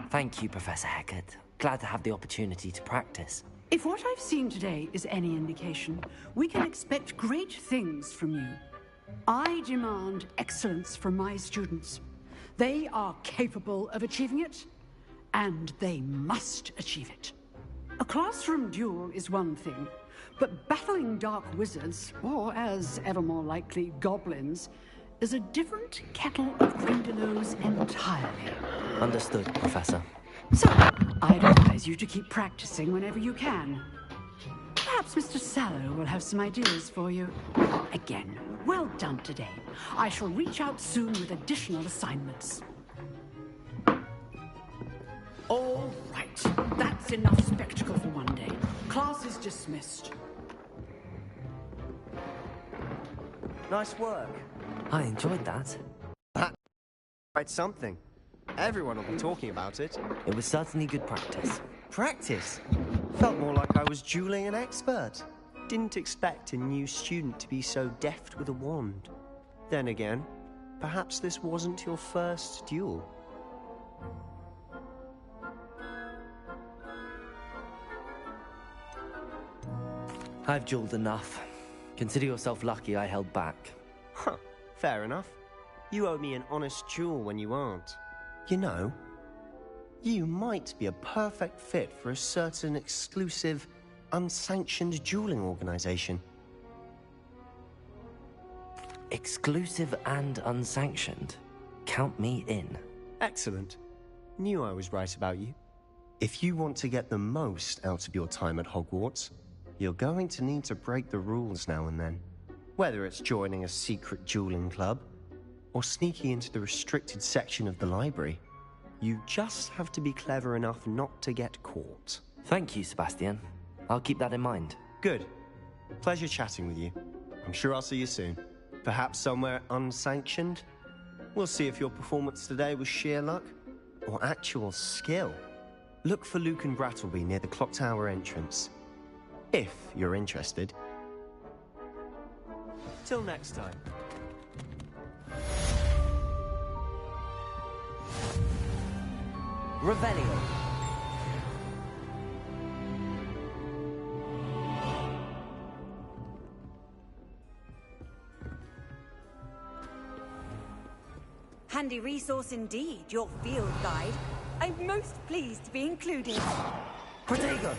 Thank you, Professor Hecat. Glad to have the opportunity to practice. If what I've seen today is any indication, we can expect great things from you. I demand excellence from my students. They are capable of achieving it, and they must achieve it. A classroom duel is one thing, but battling dark wizards, or as ever more likely, goblins, is a different kettle of Grindelows entirely. Understood, Professor. So, I'd advise you to keep practicing whenever you can. Perhaps Mr. Sallow will have some ideas for you. Again, well done today. I shall reach out soon with additional assignments. All right, that's enough spectacle for one day. Class is dismissed. Nice work. I enjoyed that. Quite something. Everyone will be talking about it. It was certainly good practice. Practice? Felt more like I was dueling an expert. Didn't expect a new student to be so deft with a wand. Then again, perhaps this wasn't your first duel. I've dueled enough. Consider yourself lucky I held back. Huh, fair enough. You owe me an honest duel when you aren't. You know, you might be a perfect fit for a certain exclusive, unsanctioned dueling organization. Exclusive and unsanctioned? Count me in. Excellent. Knew I was right about you. If you want to get the most out of your time at Hogwarts, you're going to need to break the rules now and then. Whether it's joining a secret dueling club, or sneaking into the restricted section of the library, you just have to be clever enough not to get caught. Thank you, Sebastian. I'll keep that in mind. Good. Pleasure chatting with you. I'm sure I'll see you soon. Perhaps somewhere unsanctioned? We'll see if your performance today was sheer luck, or actual skill. Look for Luke and Brattleby near the clock tower entrance. If you're interested. Till next time. Revelio. Handy resource indeed, your field guide. I'm most pleased to be included. Protego!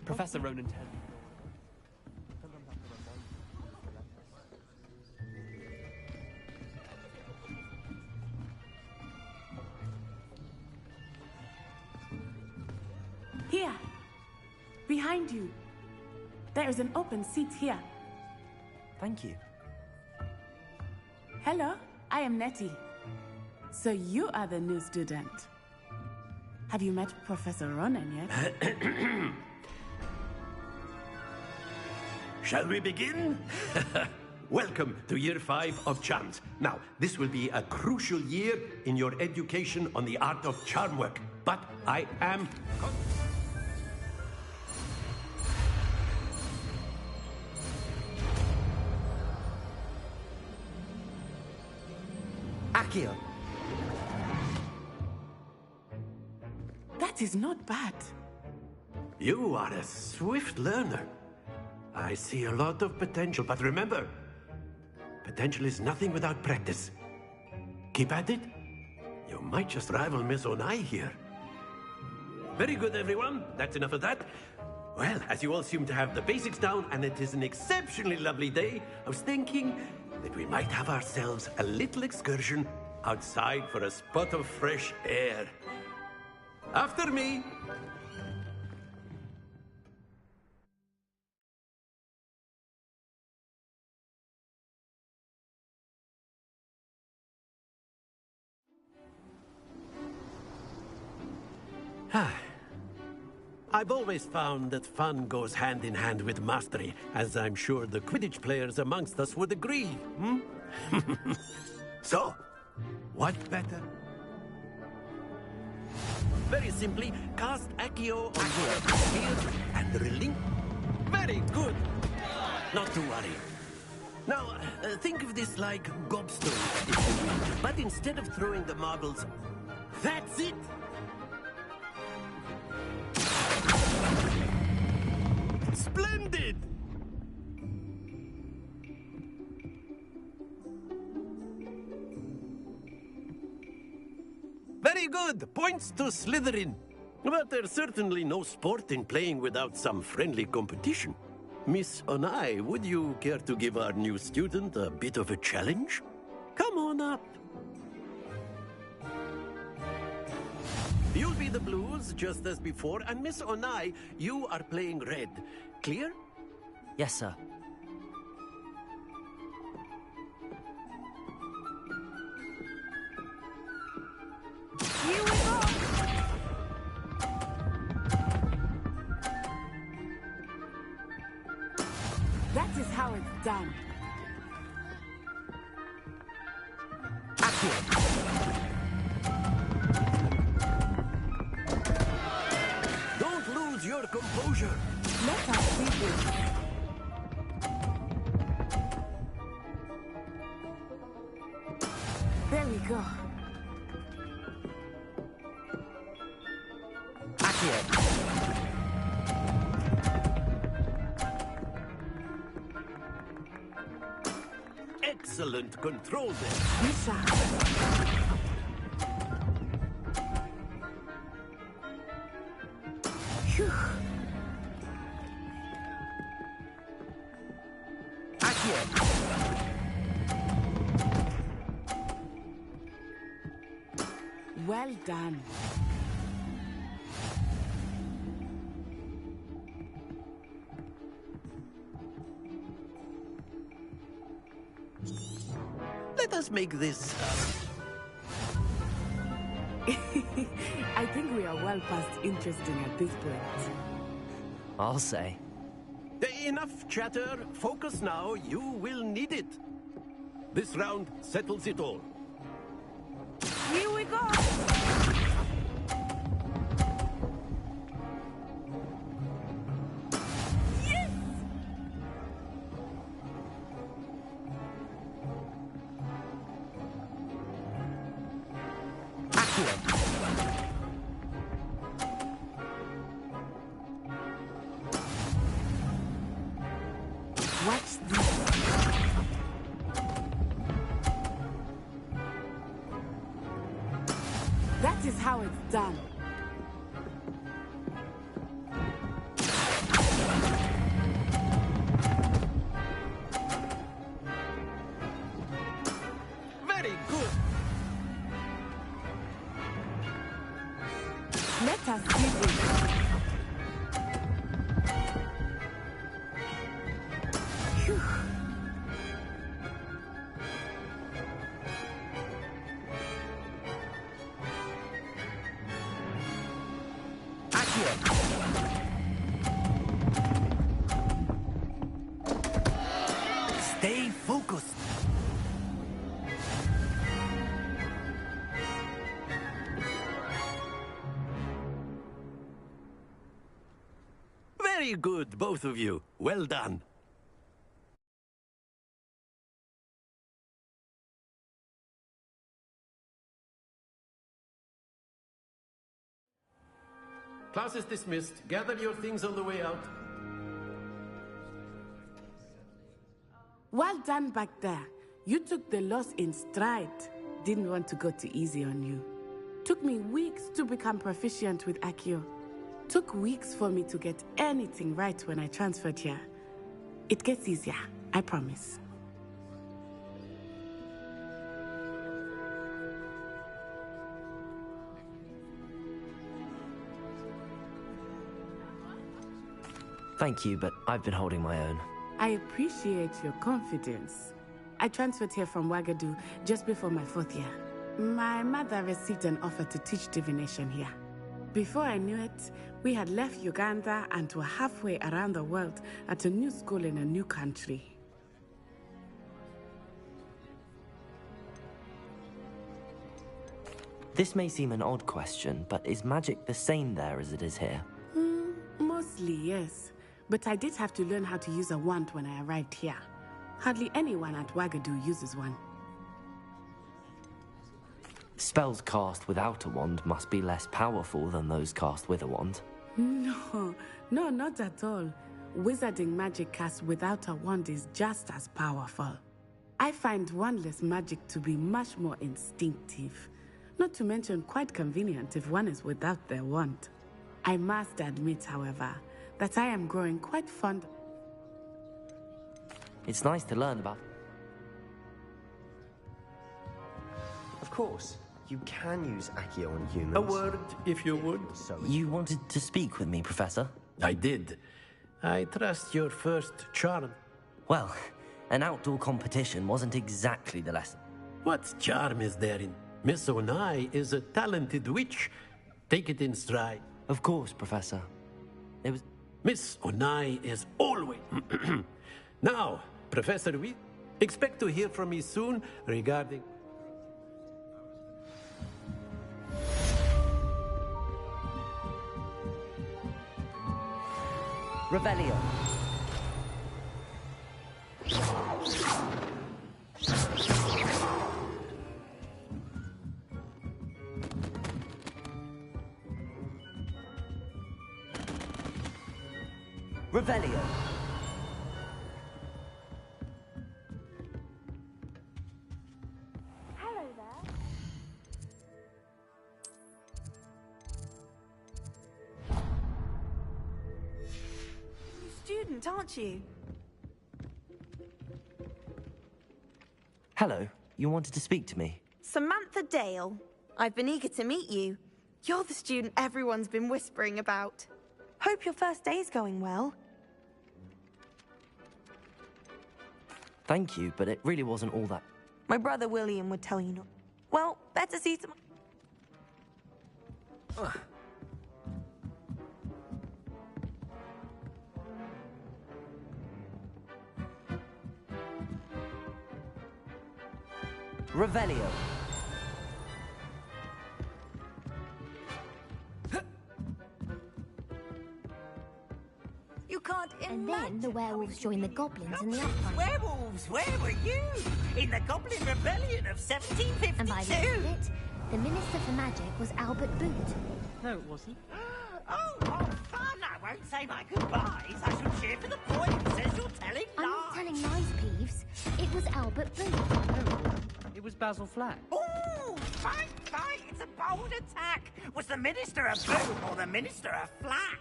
Professor Ronan Ten. Here, behind you. There is an open seat here. Thank you. Hello, I am Nettie. So you are the new student. Have you met Professor Ronan yet? Shall we begin? Welcome to Year 5 of Charms. Now, this will be a crucial year in your education on the art of charm work. But I am... Accio. That is not bad. You are a swift learner. I see a lot of potential, but remember, potential is nothing without practice. Keep at it. You might just rival Miss Onai here. Very good, everyone. That's enough of that. Well, as you all seem to have the basics down, and it is an exceptionally lovely day, I was thinking that we might have ourselves a little excursion outside for a spot of fresh air. After me! I've always found that fun goes hand in hand with mastery, as I'm sure the Quidditch players amongst us would agree, hmm? So, what better? Very simply, cast Accio on your sphere and relink. Very good! Not to worry. Now, think of this like gobstones, if you will. But instead of throwing the marbles, that's it! Splendid! Very good! Points to Slytherin. But there's certainly no sport in playing without some friendly competition. Miss Onai, would you care to give our new student a bit of a challenge? Come on up. You'll be the blues, just as before, and Miss Onai, you are playing red. Clear? Yes, sir. Here we go! That is how it's done. Don't lose your composure. Let us see this. There we go. Excellent control there. Phew. Well done. Let us make this... I think we are well past interesting at this point. I'll say. Enough chatter. Focus now. You will need it. This round settles it all. Here we go! Yes! Watch this. That is how it's done. Very good. Let us see this. Phew. Stay focused. Very good, both of you. Well done. Class is dismissed. Gather your things on the way out. Well done back there. You took the loss in stride. Didn't want to go too easy on you. Took me weeks to become proficient with Accio. Took weeks for me to get anything right when I transferred here. It gets easier, I promise. Thank you, but I've been holding my own. I appreciate your confidence. I transferred here from Wagadu just before my 4th year. My mother received an offer to teach divination here. Before I knew it, we had left Uganda and were halfway around the world at a new school in a new country. This may seem an odd question, but is magic the same there as it is here? Mostly, yes. But I did have to learn how to use a wand when I arrived here. Hardly anyone at Wagadu uses one. Spells cast without a wand must be less powerful than those cast with a wand. No, not at all. Wizarding magic cast without a wand is just as powerful. I find wandless magic to be much more instinctive. Not to mention quite convenient if one is without their wand. I must admit, however, that I am growing quite fond. It's nice to learn about. Of course, you can use Accio on humans. A word, if you would. You wanted to speak with me, Professor? I did. I trust your first charm. Well, an outdoor competition wasn't exactly the lesson. What charm is there in? Miss Onai is a talented witch. Take it in stride. Of course, Professor. It was... Miss Onai is always... Now, Professor, we expect to hear from me soon regarding... Revelio. Revelio. Hello there. You're a student, aren't you? Hello. You wanted to speak to me? Samantha Dale. I've been eager to meet you. You're the student everyone's been whispering about. Hope your first day's going well. Thank you, but it really wasn't all that. My brother William would tell you not. Well, better see some... Revelio. You can't And then the werewolves joined the goblins in the uprising. Werewolves, where were you? In the Goblin Rebellion of 1752? And by the end of it, the Minister for Magic was Albert Boot. No, it wasn't. Oh, fun! I won't say my goodbyes. I shall cheer for the boy who says you're telling I'm lies. not telling lies, Peeves. It was Albert Boot. No, it was Basil Flack. Oh, fight! It's a bold attack. Was the Minister a boot or the Minister a flack?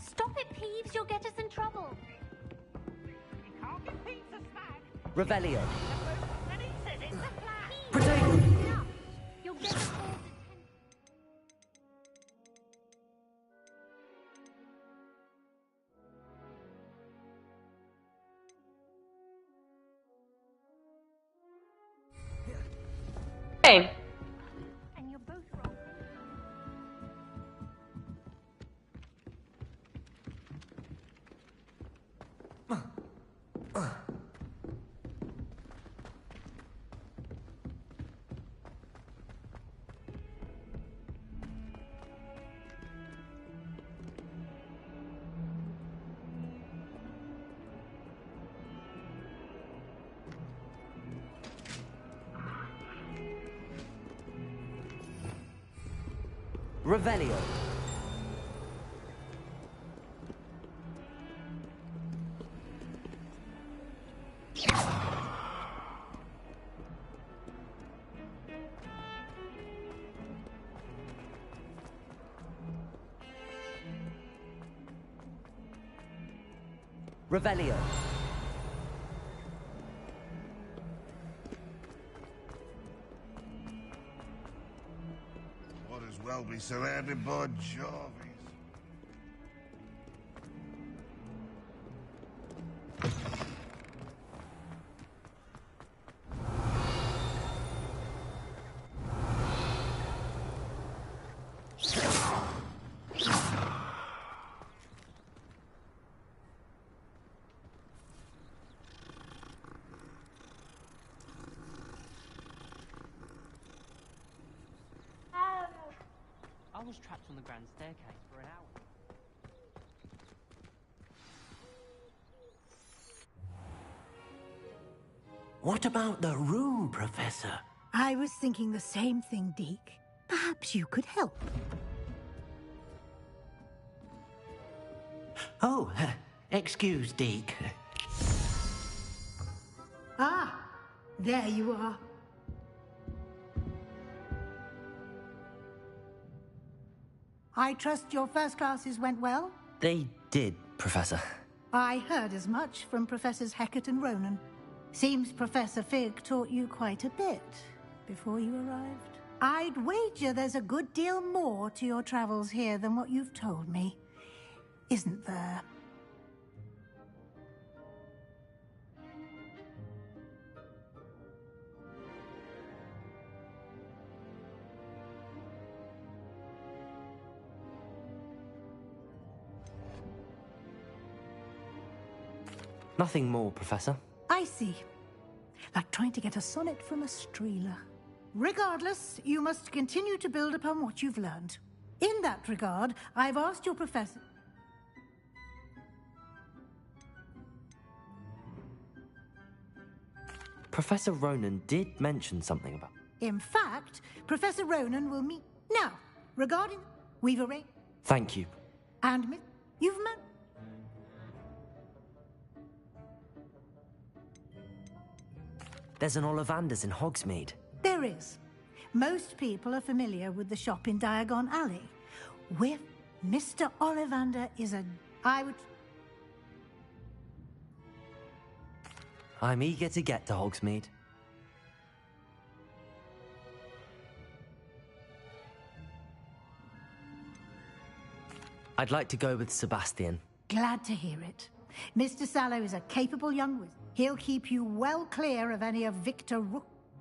Stop it, Peeves. You'll get us in trouble. You can't give Peeves a smack. Revelio. And he says it's a flack. Protect! You'll get us all Hey. And you're both wrong. Revelio. Revelio. Might as well be surrounded by Jarvies. I was trapped on the grand staircase for an hour. What about the room, Professor? I was thinking the same thing, Deke. Perhaps you could help. Oh, excuse, Deke. Ah, there you are. I trust your first classes went well? They did, Professor. I heard as much from Professors Hecat and Ronan. Seems Professor Fig taught you quite a bit before you arrived. I'd wager there's a good deal more to your travels here than what you've told me. Isn't there? Nothing more, Professor. I see. Like trying to get a sonnet from a streeler. Regardless, you must continue to build upon what you've learned. In that regard, I've asked your professor... Professor Ronan did mention something about... In fact, Professor Ronan will meet... Now, regarding... We've arranged... Thank you. And Miss... You've met... There's an Ollivander's in Hogsmeade. There is. Most people are familiar with the shop in Diagon Alley. Where Mr. Ollivander is a... I would... I'm eager to get to Hogsmeade. I'd like to go with Sebastian. Glad to hear it. Mr. Sallow is a capable young wizard. He'll keep you well clear of any of Victor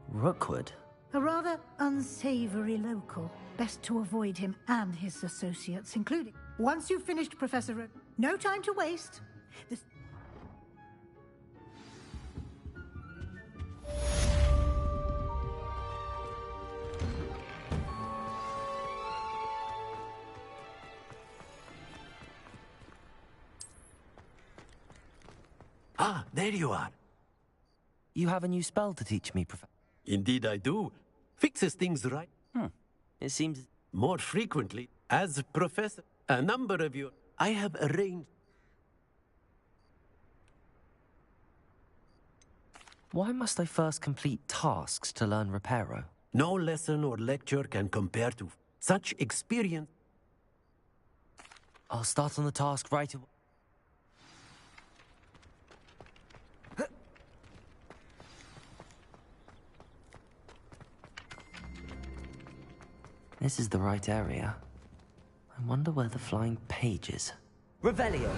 Rookwood? A rather unsavory local. Best to avoid him and his associates, including... Once you've finished, Professor... No time to waste. This... Ah, there you are. You have a new spell to teach me, Professor? Indeed I do. Fixes things right. It seems... More frequently, as Professor, a number of you... I have arranged... Why must I first complete tasks to learn Reparo? No lesson or lecture can compare to such experience. I'll start on the task right away. This is the right area. I wonder where the flying page is. Revelio!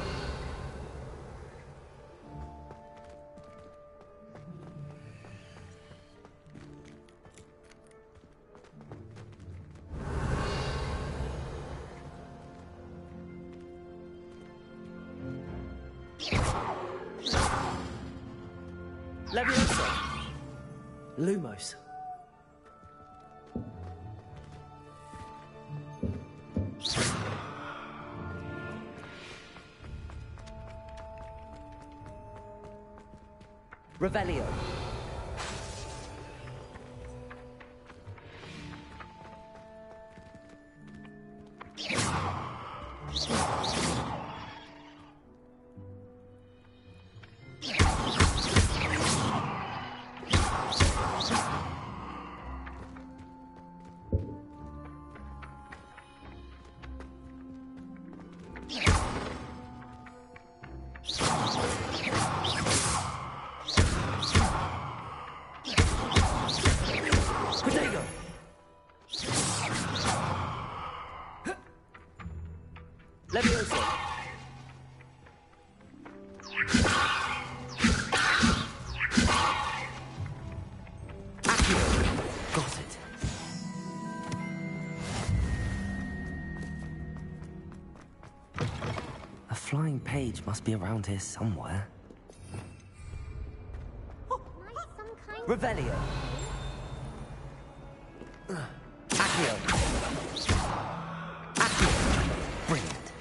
Leviosa! Lumos. Revelio. flying page must be around here somewhere. Revelio. Accio. Accio. Brilliant.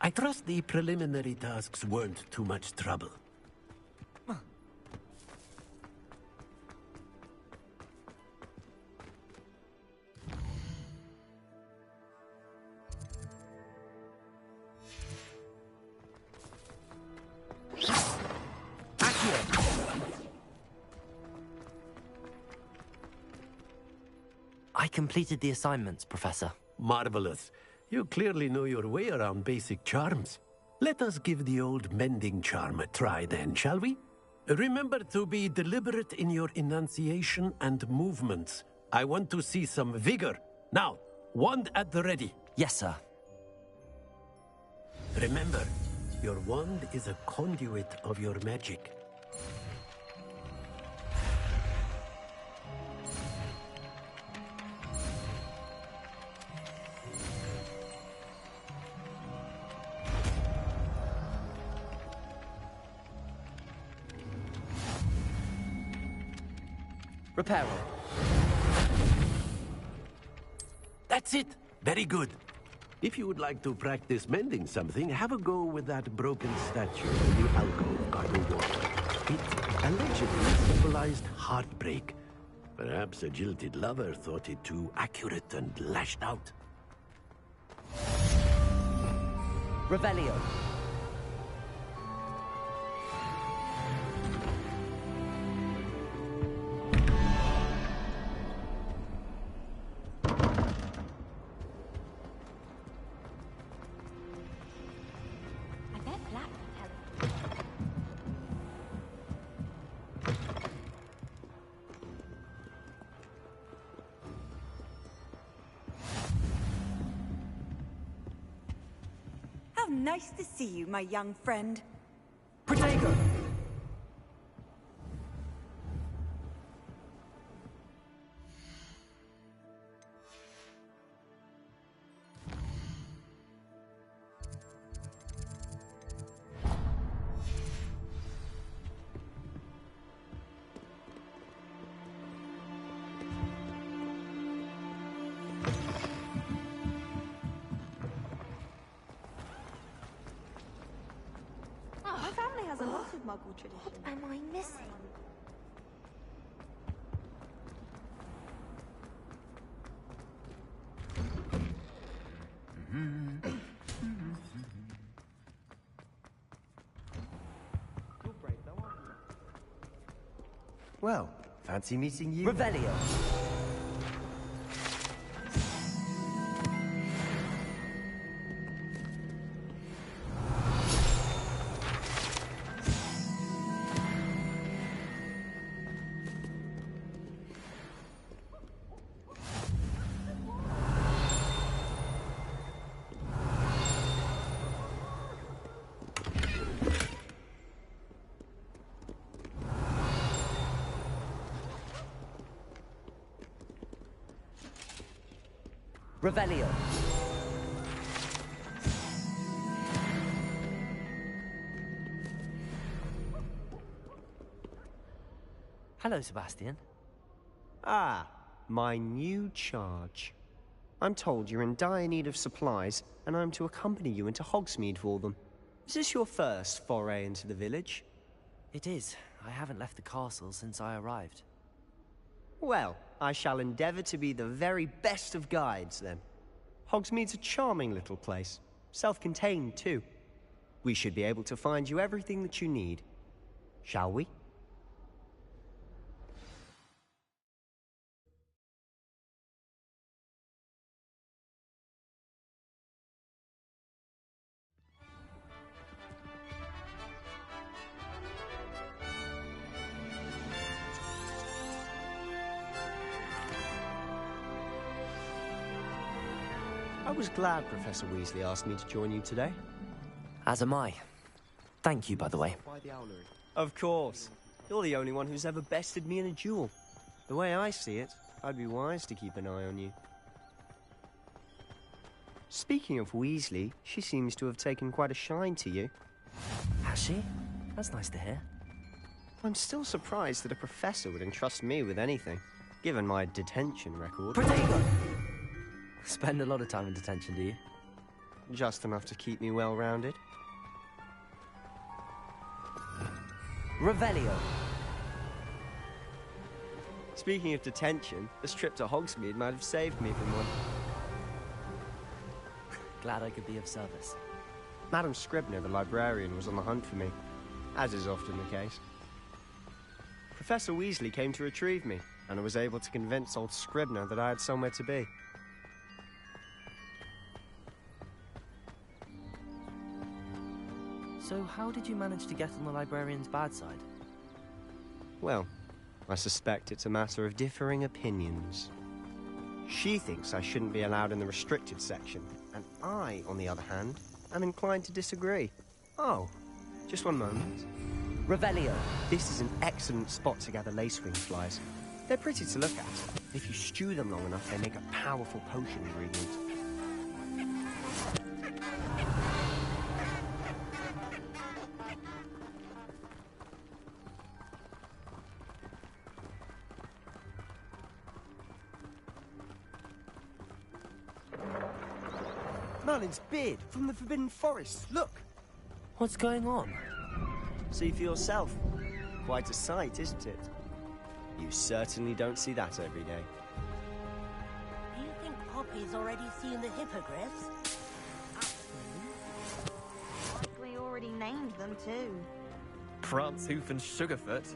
I trust the preliminary tasks weren't too much trouble. I completed the assignments, Professor. Marvelous. You clearly know your way around basic charms. Let us give the old mending charm a try then, shall we? Remember to be deliberate in your enunciation and movements. I want to see some vigor. Now, wand at the ready. Yes, sir. Remember, your wand is a conduit of your magic. Reparo. That's it. Very good. If you would like to practice mending something, have a go with that broken statue in the alcove garden water. It allegedly symbolized heartbreak. Perhaps a jilted lover thought it too accurate and lashed out. Revelio. Nice to see you, my young friend. Protego! Has a lot of Muggle tradition. What am I missing? Well, fancy meeting you. Revelio. Revelio. Hello, Sebastian. Ah, my new charge. I'm told you're in dire need of supplies, and I'm to accompany you into Hogsmeade for them. Is this your first foray into the village? It is. I haven't left the castle since I arrived. Well, I shall endeavor to be the very best of guides, then. Hogsmeade's a charming little place. Self-contained, too. We should be able to find you everything that you need. Shall we? I was glad Professor Weasley asked me to join you today. As am I. Thank you, by the way. Of course. You're the only one who's ever bested me in a duel. The way I see it, I'd be wise to keep an eye on you. Speaking of Weasley, she seems to have taken quite a shine to you. Has she? That's nice to hear. I'm still surprised that a professor would entrust me with anything, given my detention record. Protego! Spend a lot of time in detention, do you? Just enough to keep me well-rounded. Revelio. Speaking of detention, this trip to Hogsmeade might have saved me from one. Glad I could be of service. Madam Scribner, the librarian, was on the hunt for me, as is often the case. Professor Weasley came to retrieve me, and I was able to convince old Scribner that I had somewhere to be. So how did you manage to get on the librarian's bad side? Well, I suspect it's a matter of differing opinions. She thinks I shouldn't be allowed in the restricted section, and I, on the other hand, am inclined to disagree. Oh, just one moment. Revelio. This is an excellent spot to gather lacewing flies. They're pretty to look at. If you stew them long enough, they make a powerful potion ingredient. Merlin's beard from the Forbidden Forest. Look! What's going on? See for yourself. Quite a sight, isn't it? You certainly don't see that every day. Do you think Poppy's already seen the hippogriffs? We already named them too. Prancehoof and Sugarfoot.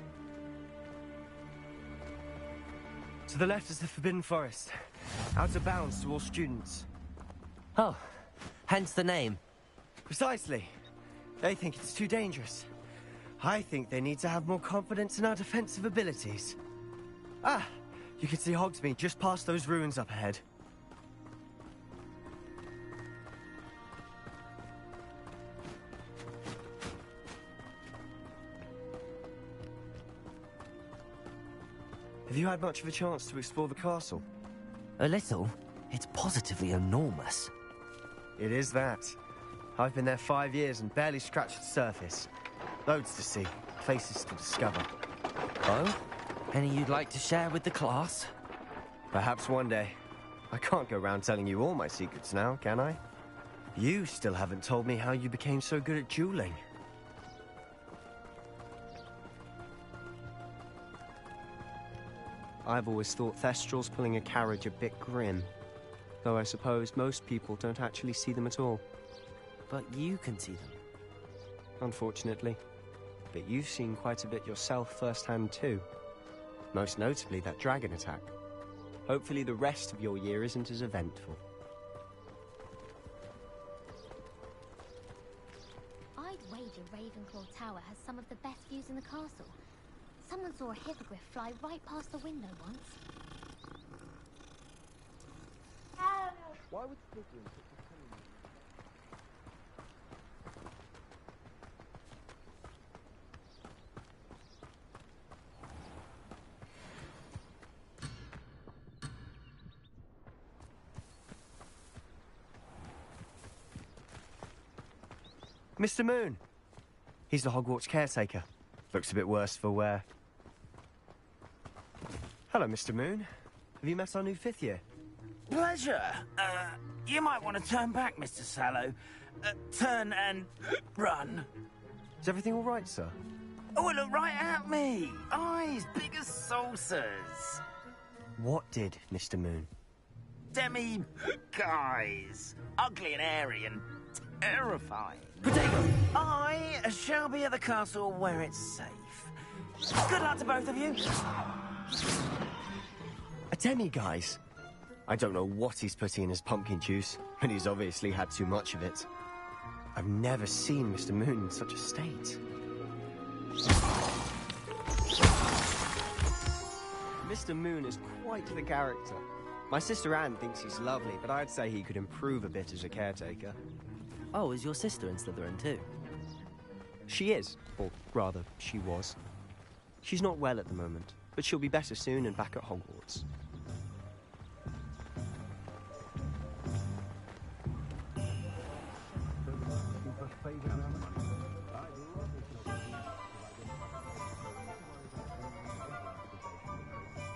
To the left is the Forbidden Forest. Out of bounds to all students. Oh, hence the name. Precisely. They think it's too dangerous. I think they need to have more confidence in our defensive abilities. Ah, you can see Hogsmeade just past those ruins up ahead. Have you had much of a chance to explore the castle? A little. It's positively enormous. It is that. I've been there 5 years and barely scratched the surface. Loads to see, places to discover. Oh? Any you'd like to share with the class? Perhaps one day. I can't go around telling you all my secrets now, can I? You still haven't told me how you became so good at dueling. I've always thought Thestrals pulling a carriage a bit grim. Though I suppose most people don't actually see them at all. But you can see them. Unfortunately. But you've seen quite a bit yourself firsthand too. Most notably that dragon attack. Hopefully the rest of your year isn't as eventful. I'd wager Ravenclaw Tower has some of the best views in the castle. Someone saw a hippogriff fly right past the window once. Why would Slytherin such a cunning... Mr. Moon! He's the Hogwarts caretaker. Looks a bit worse for wear. Hello, Mr. Moon. Have you met our new 5th year? Pleasure. You might want to turn back, Mr. Sallow. Turn and run. Is everything all right, sir? Oh, look right at me. Eyes big as saucers. What did, Mr. Moon? Guys. Ugly and airy and terrifying. I shall be at the castle where it's safe. Good luck to both of you. A demi-guise? I don't know what he's putting in his pumpkin juice, and he's obviously had too much of it. I've never seen Mr. Moon in such a state. Mr. Moon is quite the character. My sister Anne thinks he's lovely, but I'd say he could improve a bit as a caretaker. Oh, is your sister in Slytherin too? She is, or rather, she was. She's not well at the moment, but she'll be better soon and back at Hogwarts.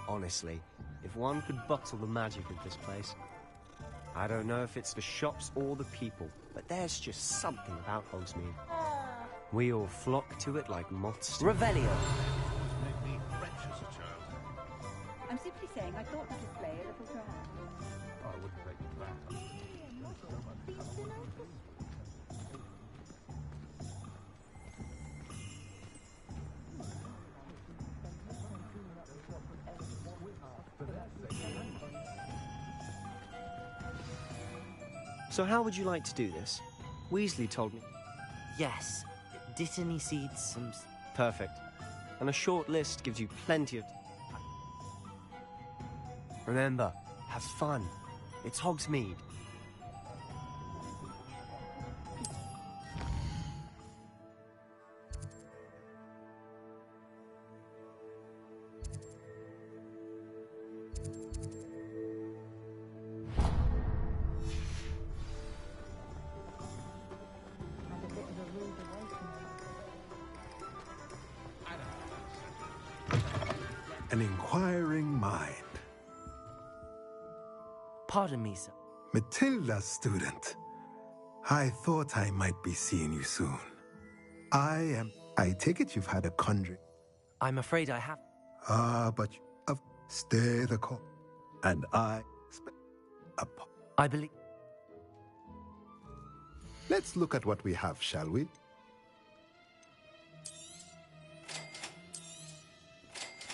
Honestly, if one could bottle the magic of this place. I don't know if it's the shops or the people, but there's just something about Hogsmeade. We all flock to it like moths. Revelio. I'm simply saying I thought the display a little grand. I wouldn't take it back. So how would you like to do this? Weasley told me. Yes. Dittany seeds, some... Perfect. And a short list gives you plenty of... Remember, have fun. It's Hogsmeade. An inquiring mind. Pardon me, sir. Matilda, student. I thought I might be seeing you soon. I take it you've had a conjuring. I'm afraid I have. But stay the course. And I... I believe... Let's look at what we have, shall we?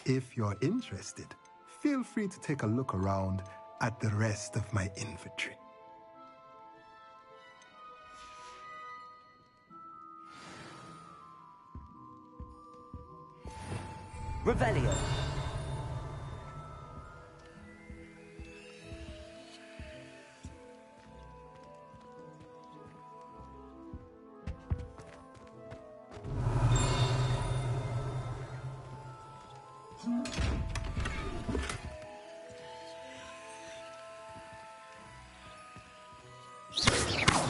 If you're interested, feel free to take a look around at the rest of my inventory. Revelio.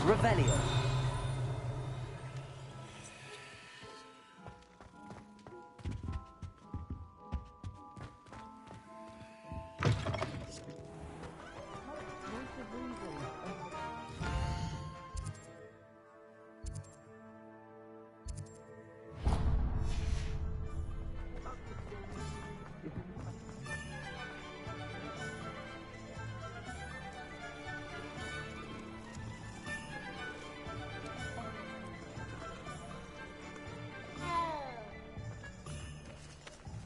Revelio.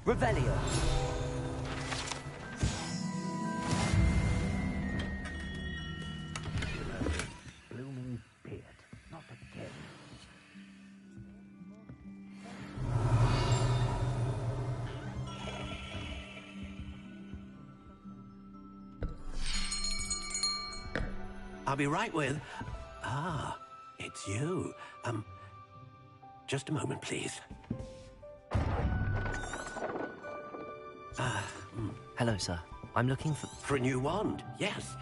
Revelio. Blooming beard. Not again. I'll be right with... Ah, it's you. Just a moment, please. Hello, sir. I'm looking for... For a new wand, yes.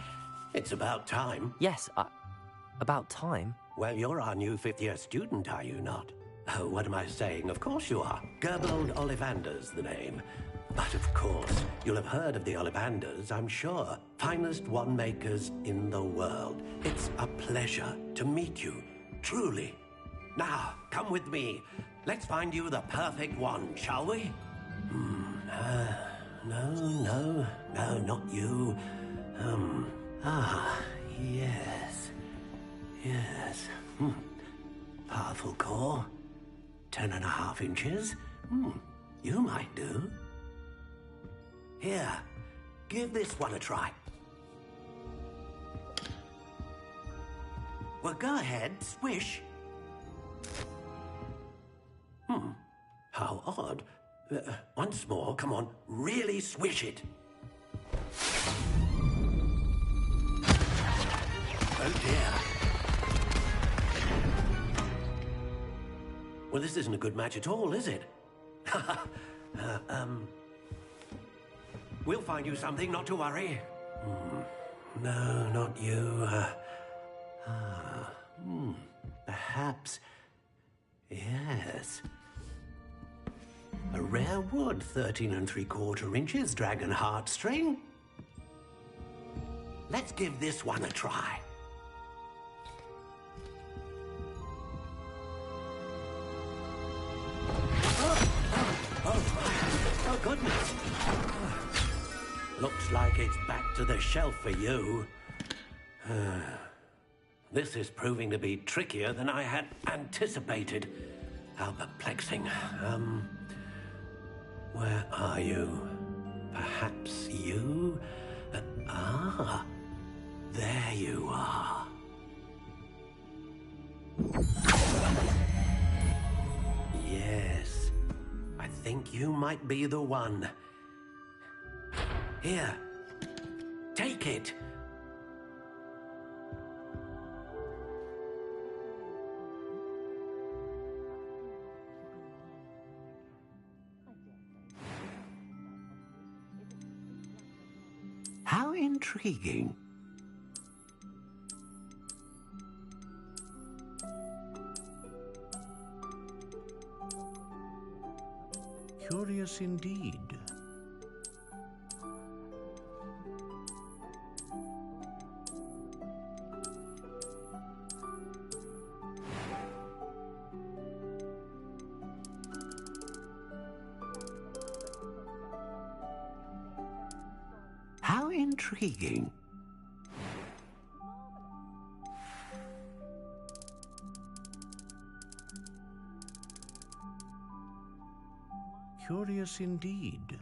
It's about time. Yes, about time? Well, you're our new fifth-year student, are you not? Oh, what am I saying? Of course you are. Gerbold Ollivander's the name. But of course, you'll have heard of the Ollivanders, I'm sure. Finest wand makers in the world. It's a pleasure to meet you, truly. Now, come with me. Let's find you the perfect wand, shall we? No, not you. Yes. Powerful core. 10.5 inches. You might do. Here, give this one a try. Well, go ahead, swish. How odd. Once more, come on, really swish it. Oh dear. Well, this isn't a good match at all, is it? We'll find you something, not to worry. No, not you. Perhaps... Yes. A rare wood, 13 3/4 inches, dragon heartstring. Let's give this one a try. Oh, goodness. Looks like it's back to the shelf for you. This is proving to be trickier than I had anticipated. How perplexing. Where are you? Perhaps you? There you are. Yes, I think you might be the one. Here, take it. How intriguing. Curious indeed. How intriguing. Curious indeed.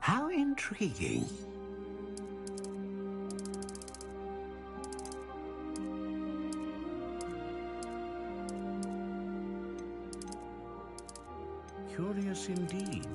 How intriguing. Curious indeed.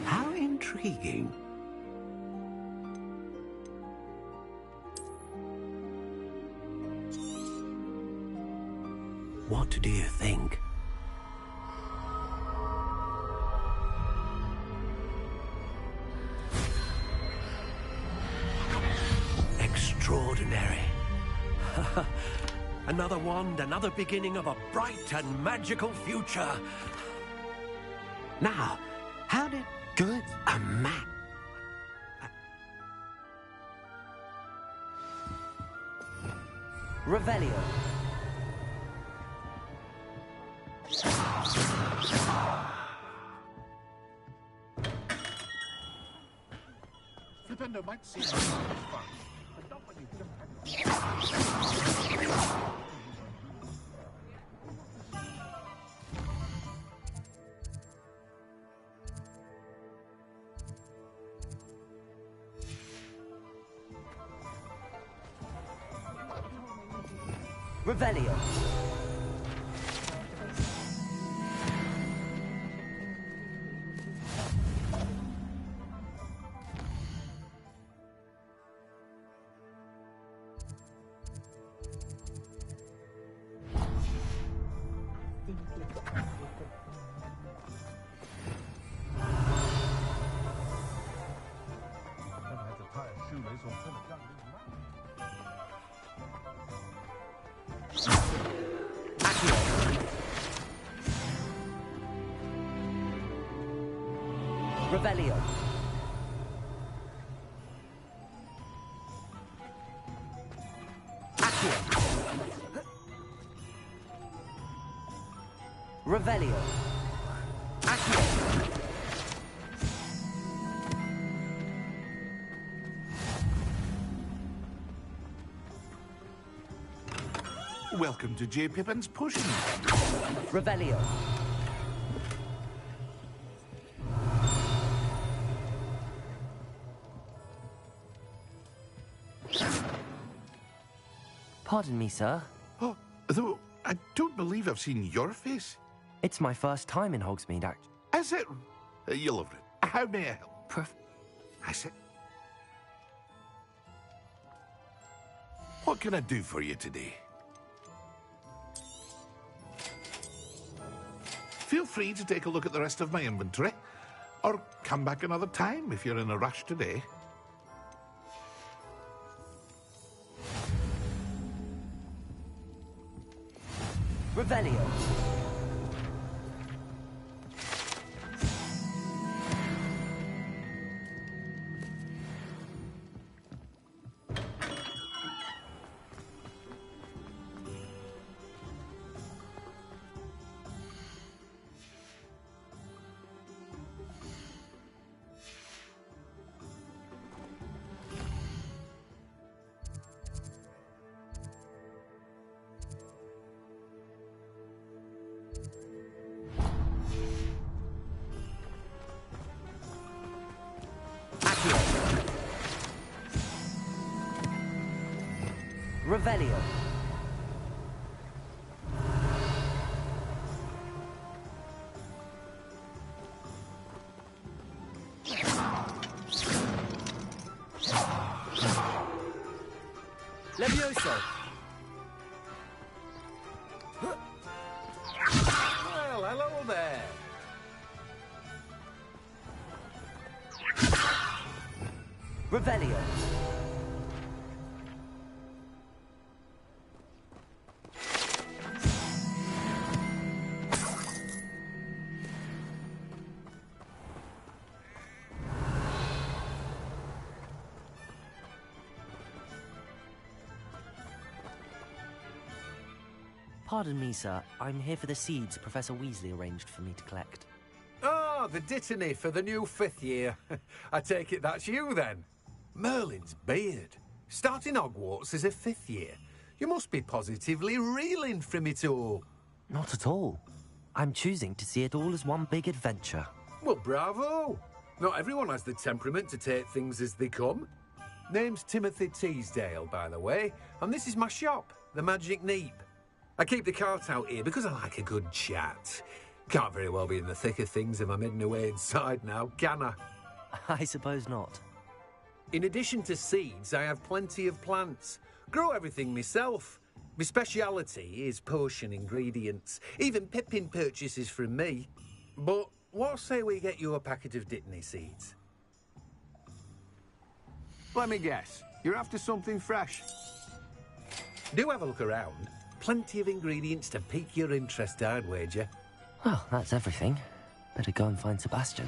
How intriguing. What do you think? Extraordinary. Another wand, another beginning of a bright and magical future. Now, how did... Good. A map. Revelio. Flipendo might seem like fun, but not when you just Revelio. never had to tie a shoelace or fill a gun with mouth. Revelio. Revelio. Accio. Welcome to J. Pippin's Pushing. Revelio. Pardon me, sir. Oh, though I don't believe I've seen your face. It's my first time in Hogsmeade, actually. Is it? You'll have it. How may I help? I said... What can I do for you today? Feel free to take a look at the rest of my inventory, or come back another time if you're in a rush today. Revelio. Revelio. Levioso. Well, hello there. Revelio. Pardon me, sir. I'm here for the seeds Professor Weasley arranged for me to collect. Ah, the dittany for the new 5th year. I take it that's you, then. Merlin's beard. Starting Hogwarts as a 5th year. You must be positively reeling from it all. Not at all. I'm choosing to see it all as one big adventure. Well, bravo. Not everyone has the temperament to take things as they come. Name's Timothy Teasdale, by the way, and this is my shop, the Magic Neep. I keep the cart out here because I like a good chat. Can't very well be in the thick of things if I'm hidden away inside now, can I? I suppose not. In addition to seeds, I have plenty of plants. Grow everything myself. My speciality is potion ingredients. Even Pippin purchases from me. But what say we get you a packet of Dittany seeds? Let me guess. You're after something fresh. Do have a look around. Plenty of ingredients to pique your interest, I'd wager. Well, that's everything. Better go and find Sebastian.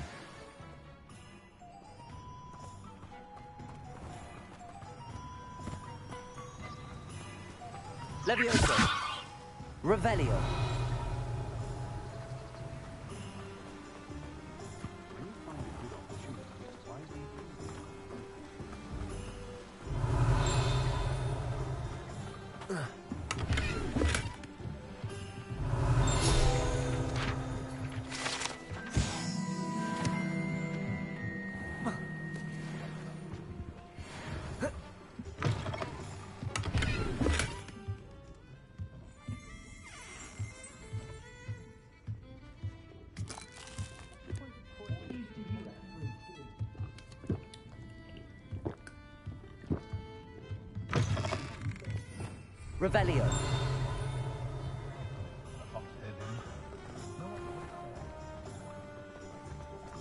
Levioso. Revelio. Revelio.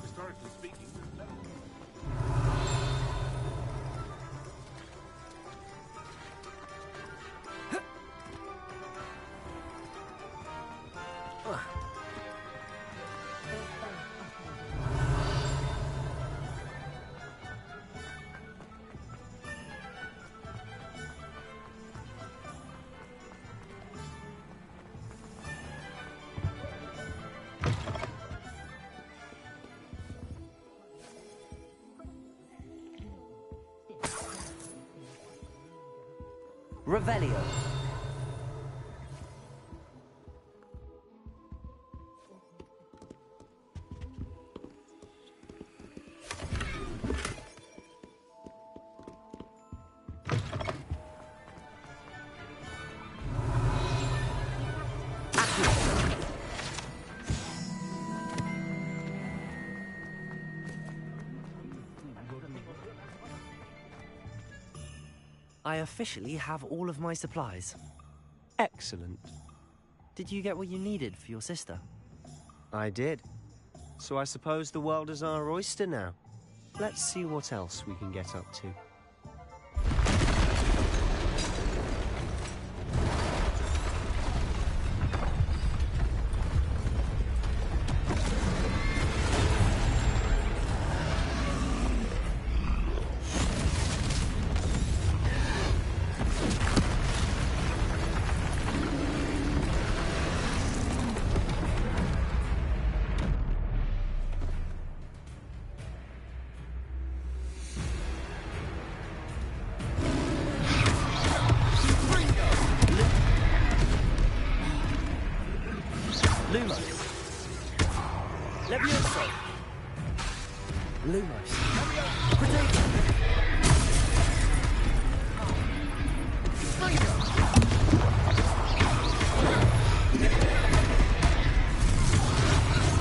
Historically speaking, Revelio. I officially have all of my supplies. Excellent. Did you get what you needed for your sister? I did. So I suppose the world is our oyster now. Let's see what else we can get up to.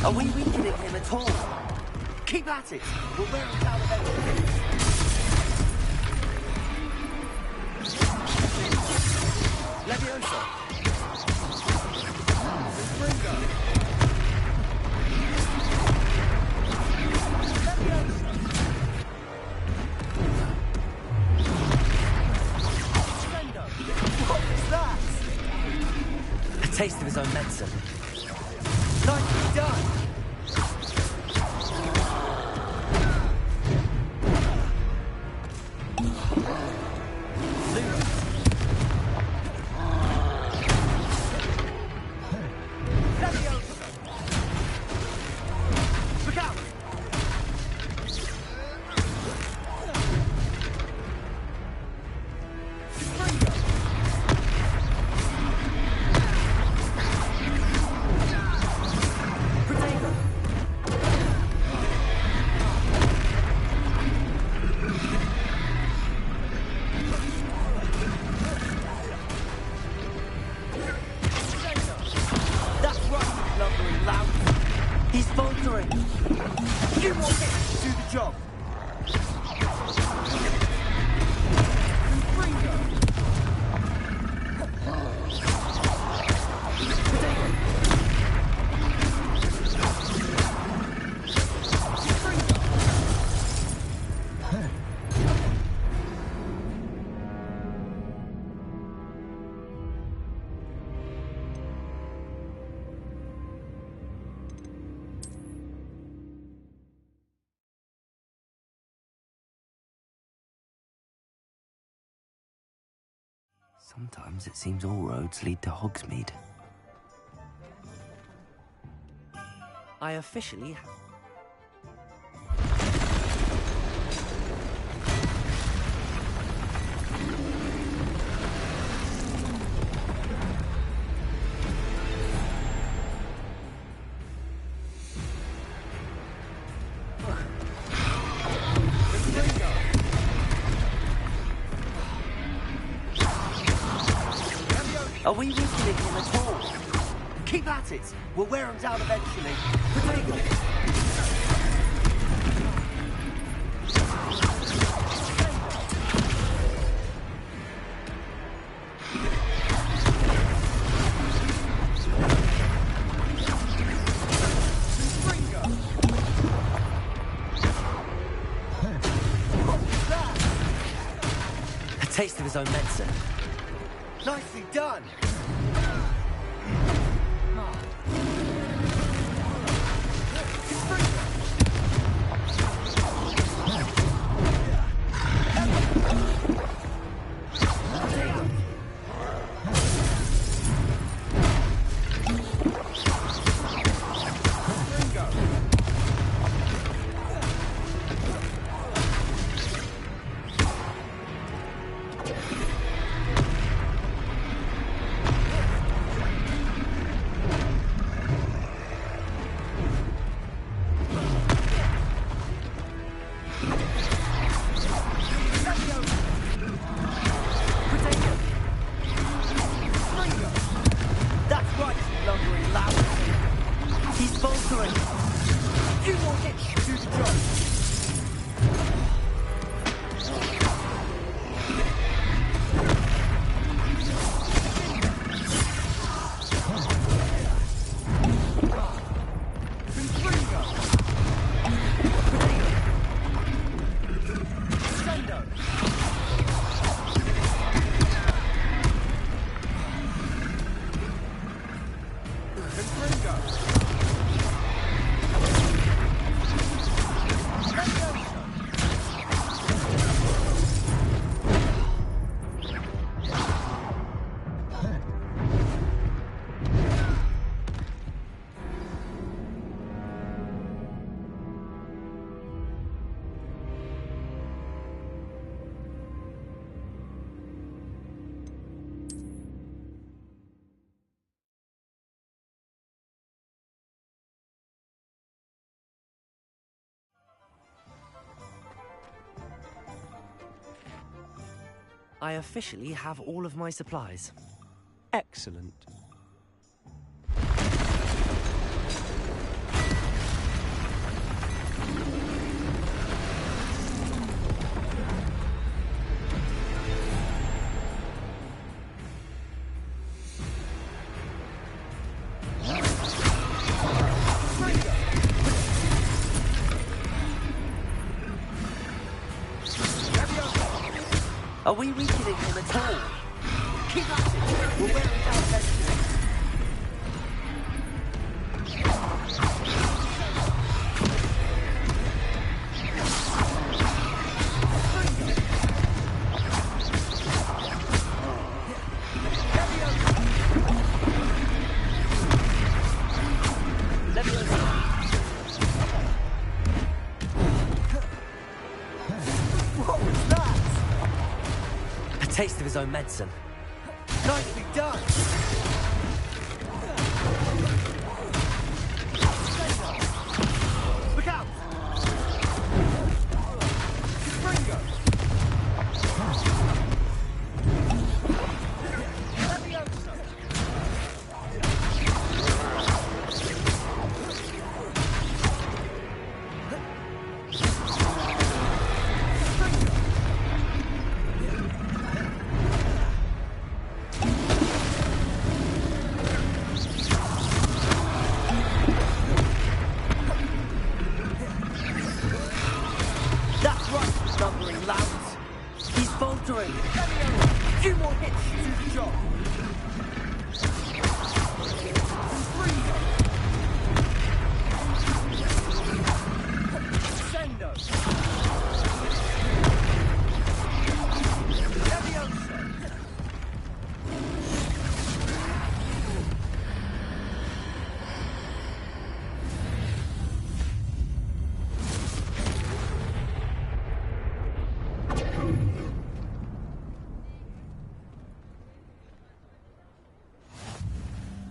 Are we weakening him at all? Keep at it! We'll wear him down eventually. Leviosa! What was that? A taste of his own medicine. Nicely done! Sometimes it seems all roads lead to Hogsmeade. I officially have... Are we weakening him at all? Keep at it! We'll wear him down eventually. A taste of his own medicine. Nicely done! I officially have all of my supplies. Excellent. Are we weakening him at all? Keep at it! We're wearing down destiny. Taste of his own medicine. Nicely done! Look out! Ringo!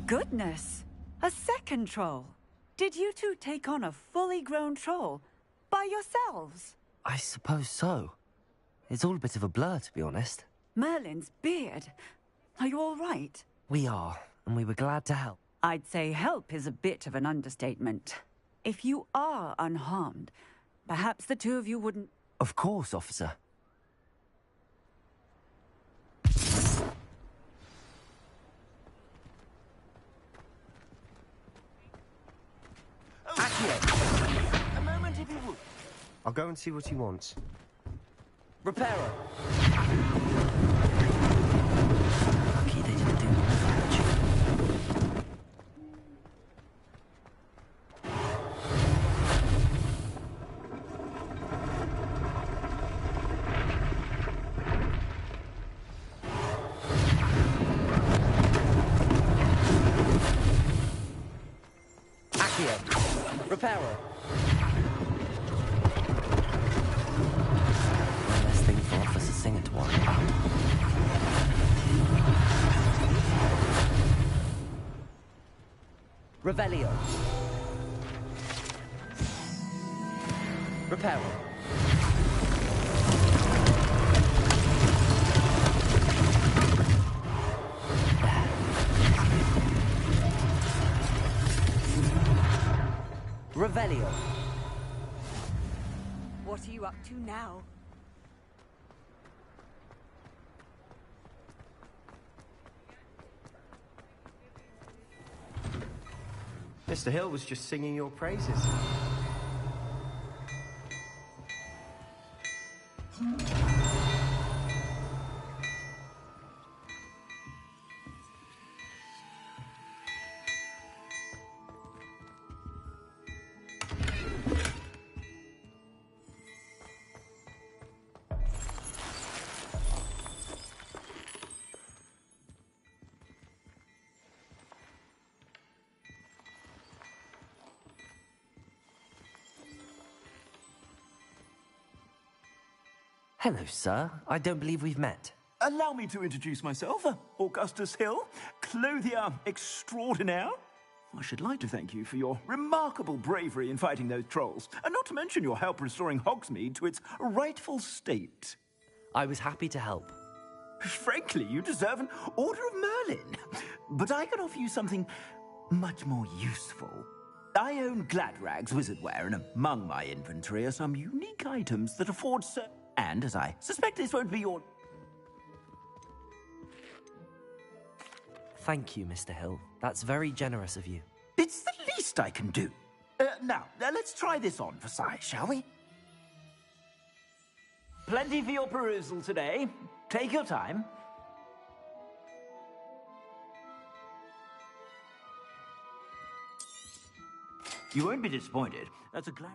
Goodness! A second troll! Did you two take on a fully grown troll? By yourselves? I suppose so. It's all a bit of a blur, to be honest. Merlin's beard. Are you all right? We are, and we were glad to help. I'd say help is a bit of an understatement. If you are unharmed, perhaps the two of you wouldn't... Of course, officer. A moment if you would. I'll go and see what he wants. Reparo. Lucky they didn't do more damage. Reparo. One less thing for Officer Singer to worry about. Revelio. Reparo. Revelio. What are you up to now? Mr. Hill was just singing your praises. Hello, sir. I don't believe we've met. Allow me to introduce myself, Augustus Hill, clothier extraordinaire. I should like to thank you for your remarkable bravery in fighting those trolls, and not to mention your help restoring Hogsmeade to its rightful state. I was happy to help. Frankly, you deserve an Order of Merlin. But I can offer you something much more useful. I own Gladrag's wizardware, and among my inventory are some unique items that afford and, as I suspect this won't be your... Thank you, Mr. Hill. That's very generous of you. It's the least I can do. Now, let's try this on for size, shall we? Plenty for your perusal today. Take your time. You won't be disappointed. That's a glad...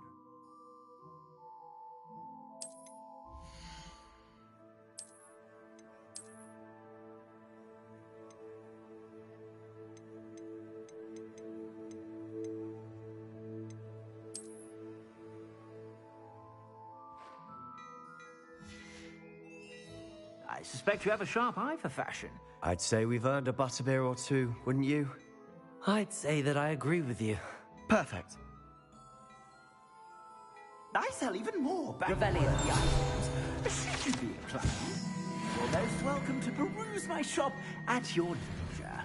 I suspect you have a sharp eye for fashion. I'd say we've earned a butterbeer or two, wouldn't you? I'd say that I agree with you. Perfect. I sell even more back the items. Should you be inclined, you're most welcome to peruse my shop at your leisure.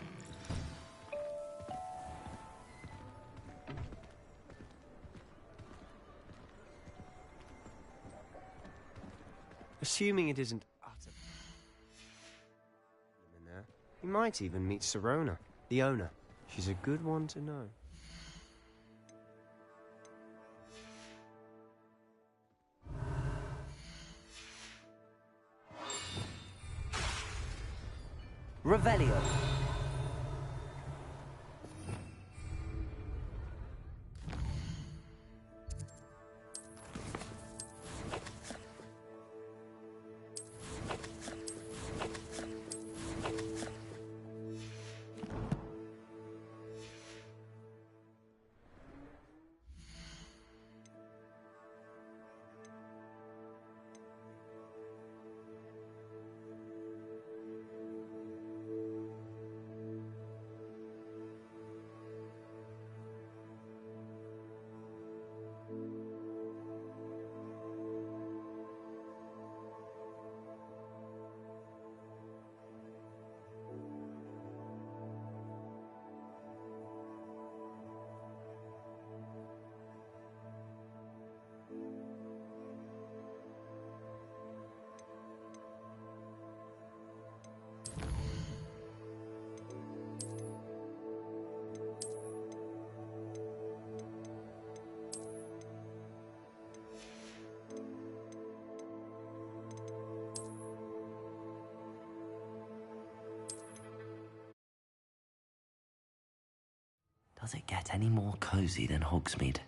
Assuming it isn't utter... in there. You might even meet Sirona, the owner. She's a good one to know. Revelio. Does it get any more cozy than Hogsmeade?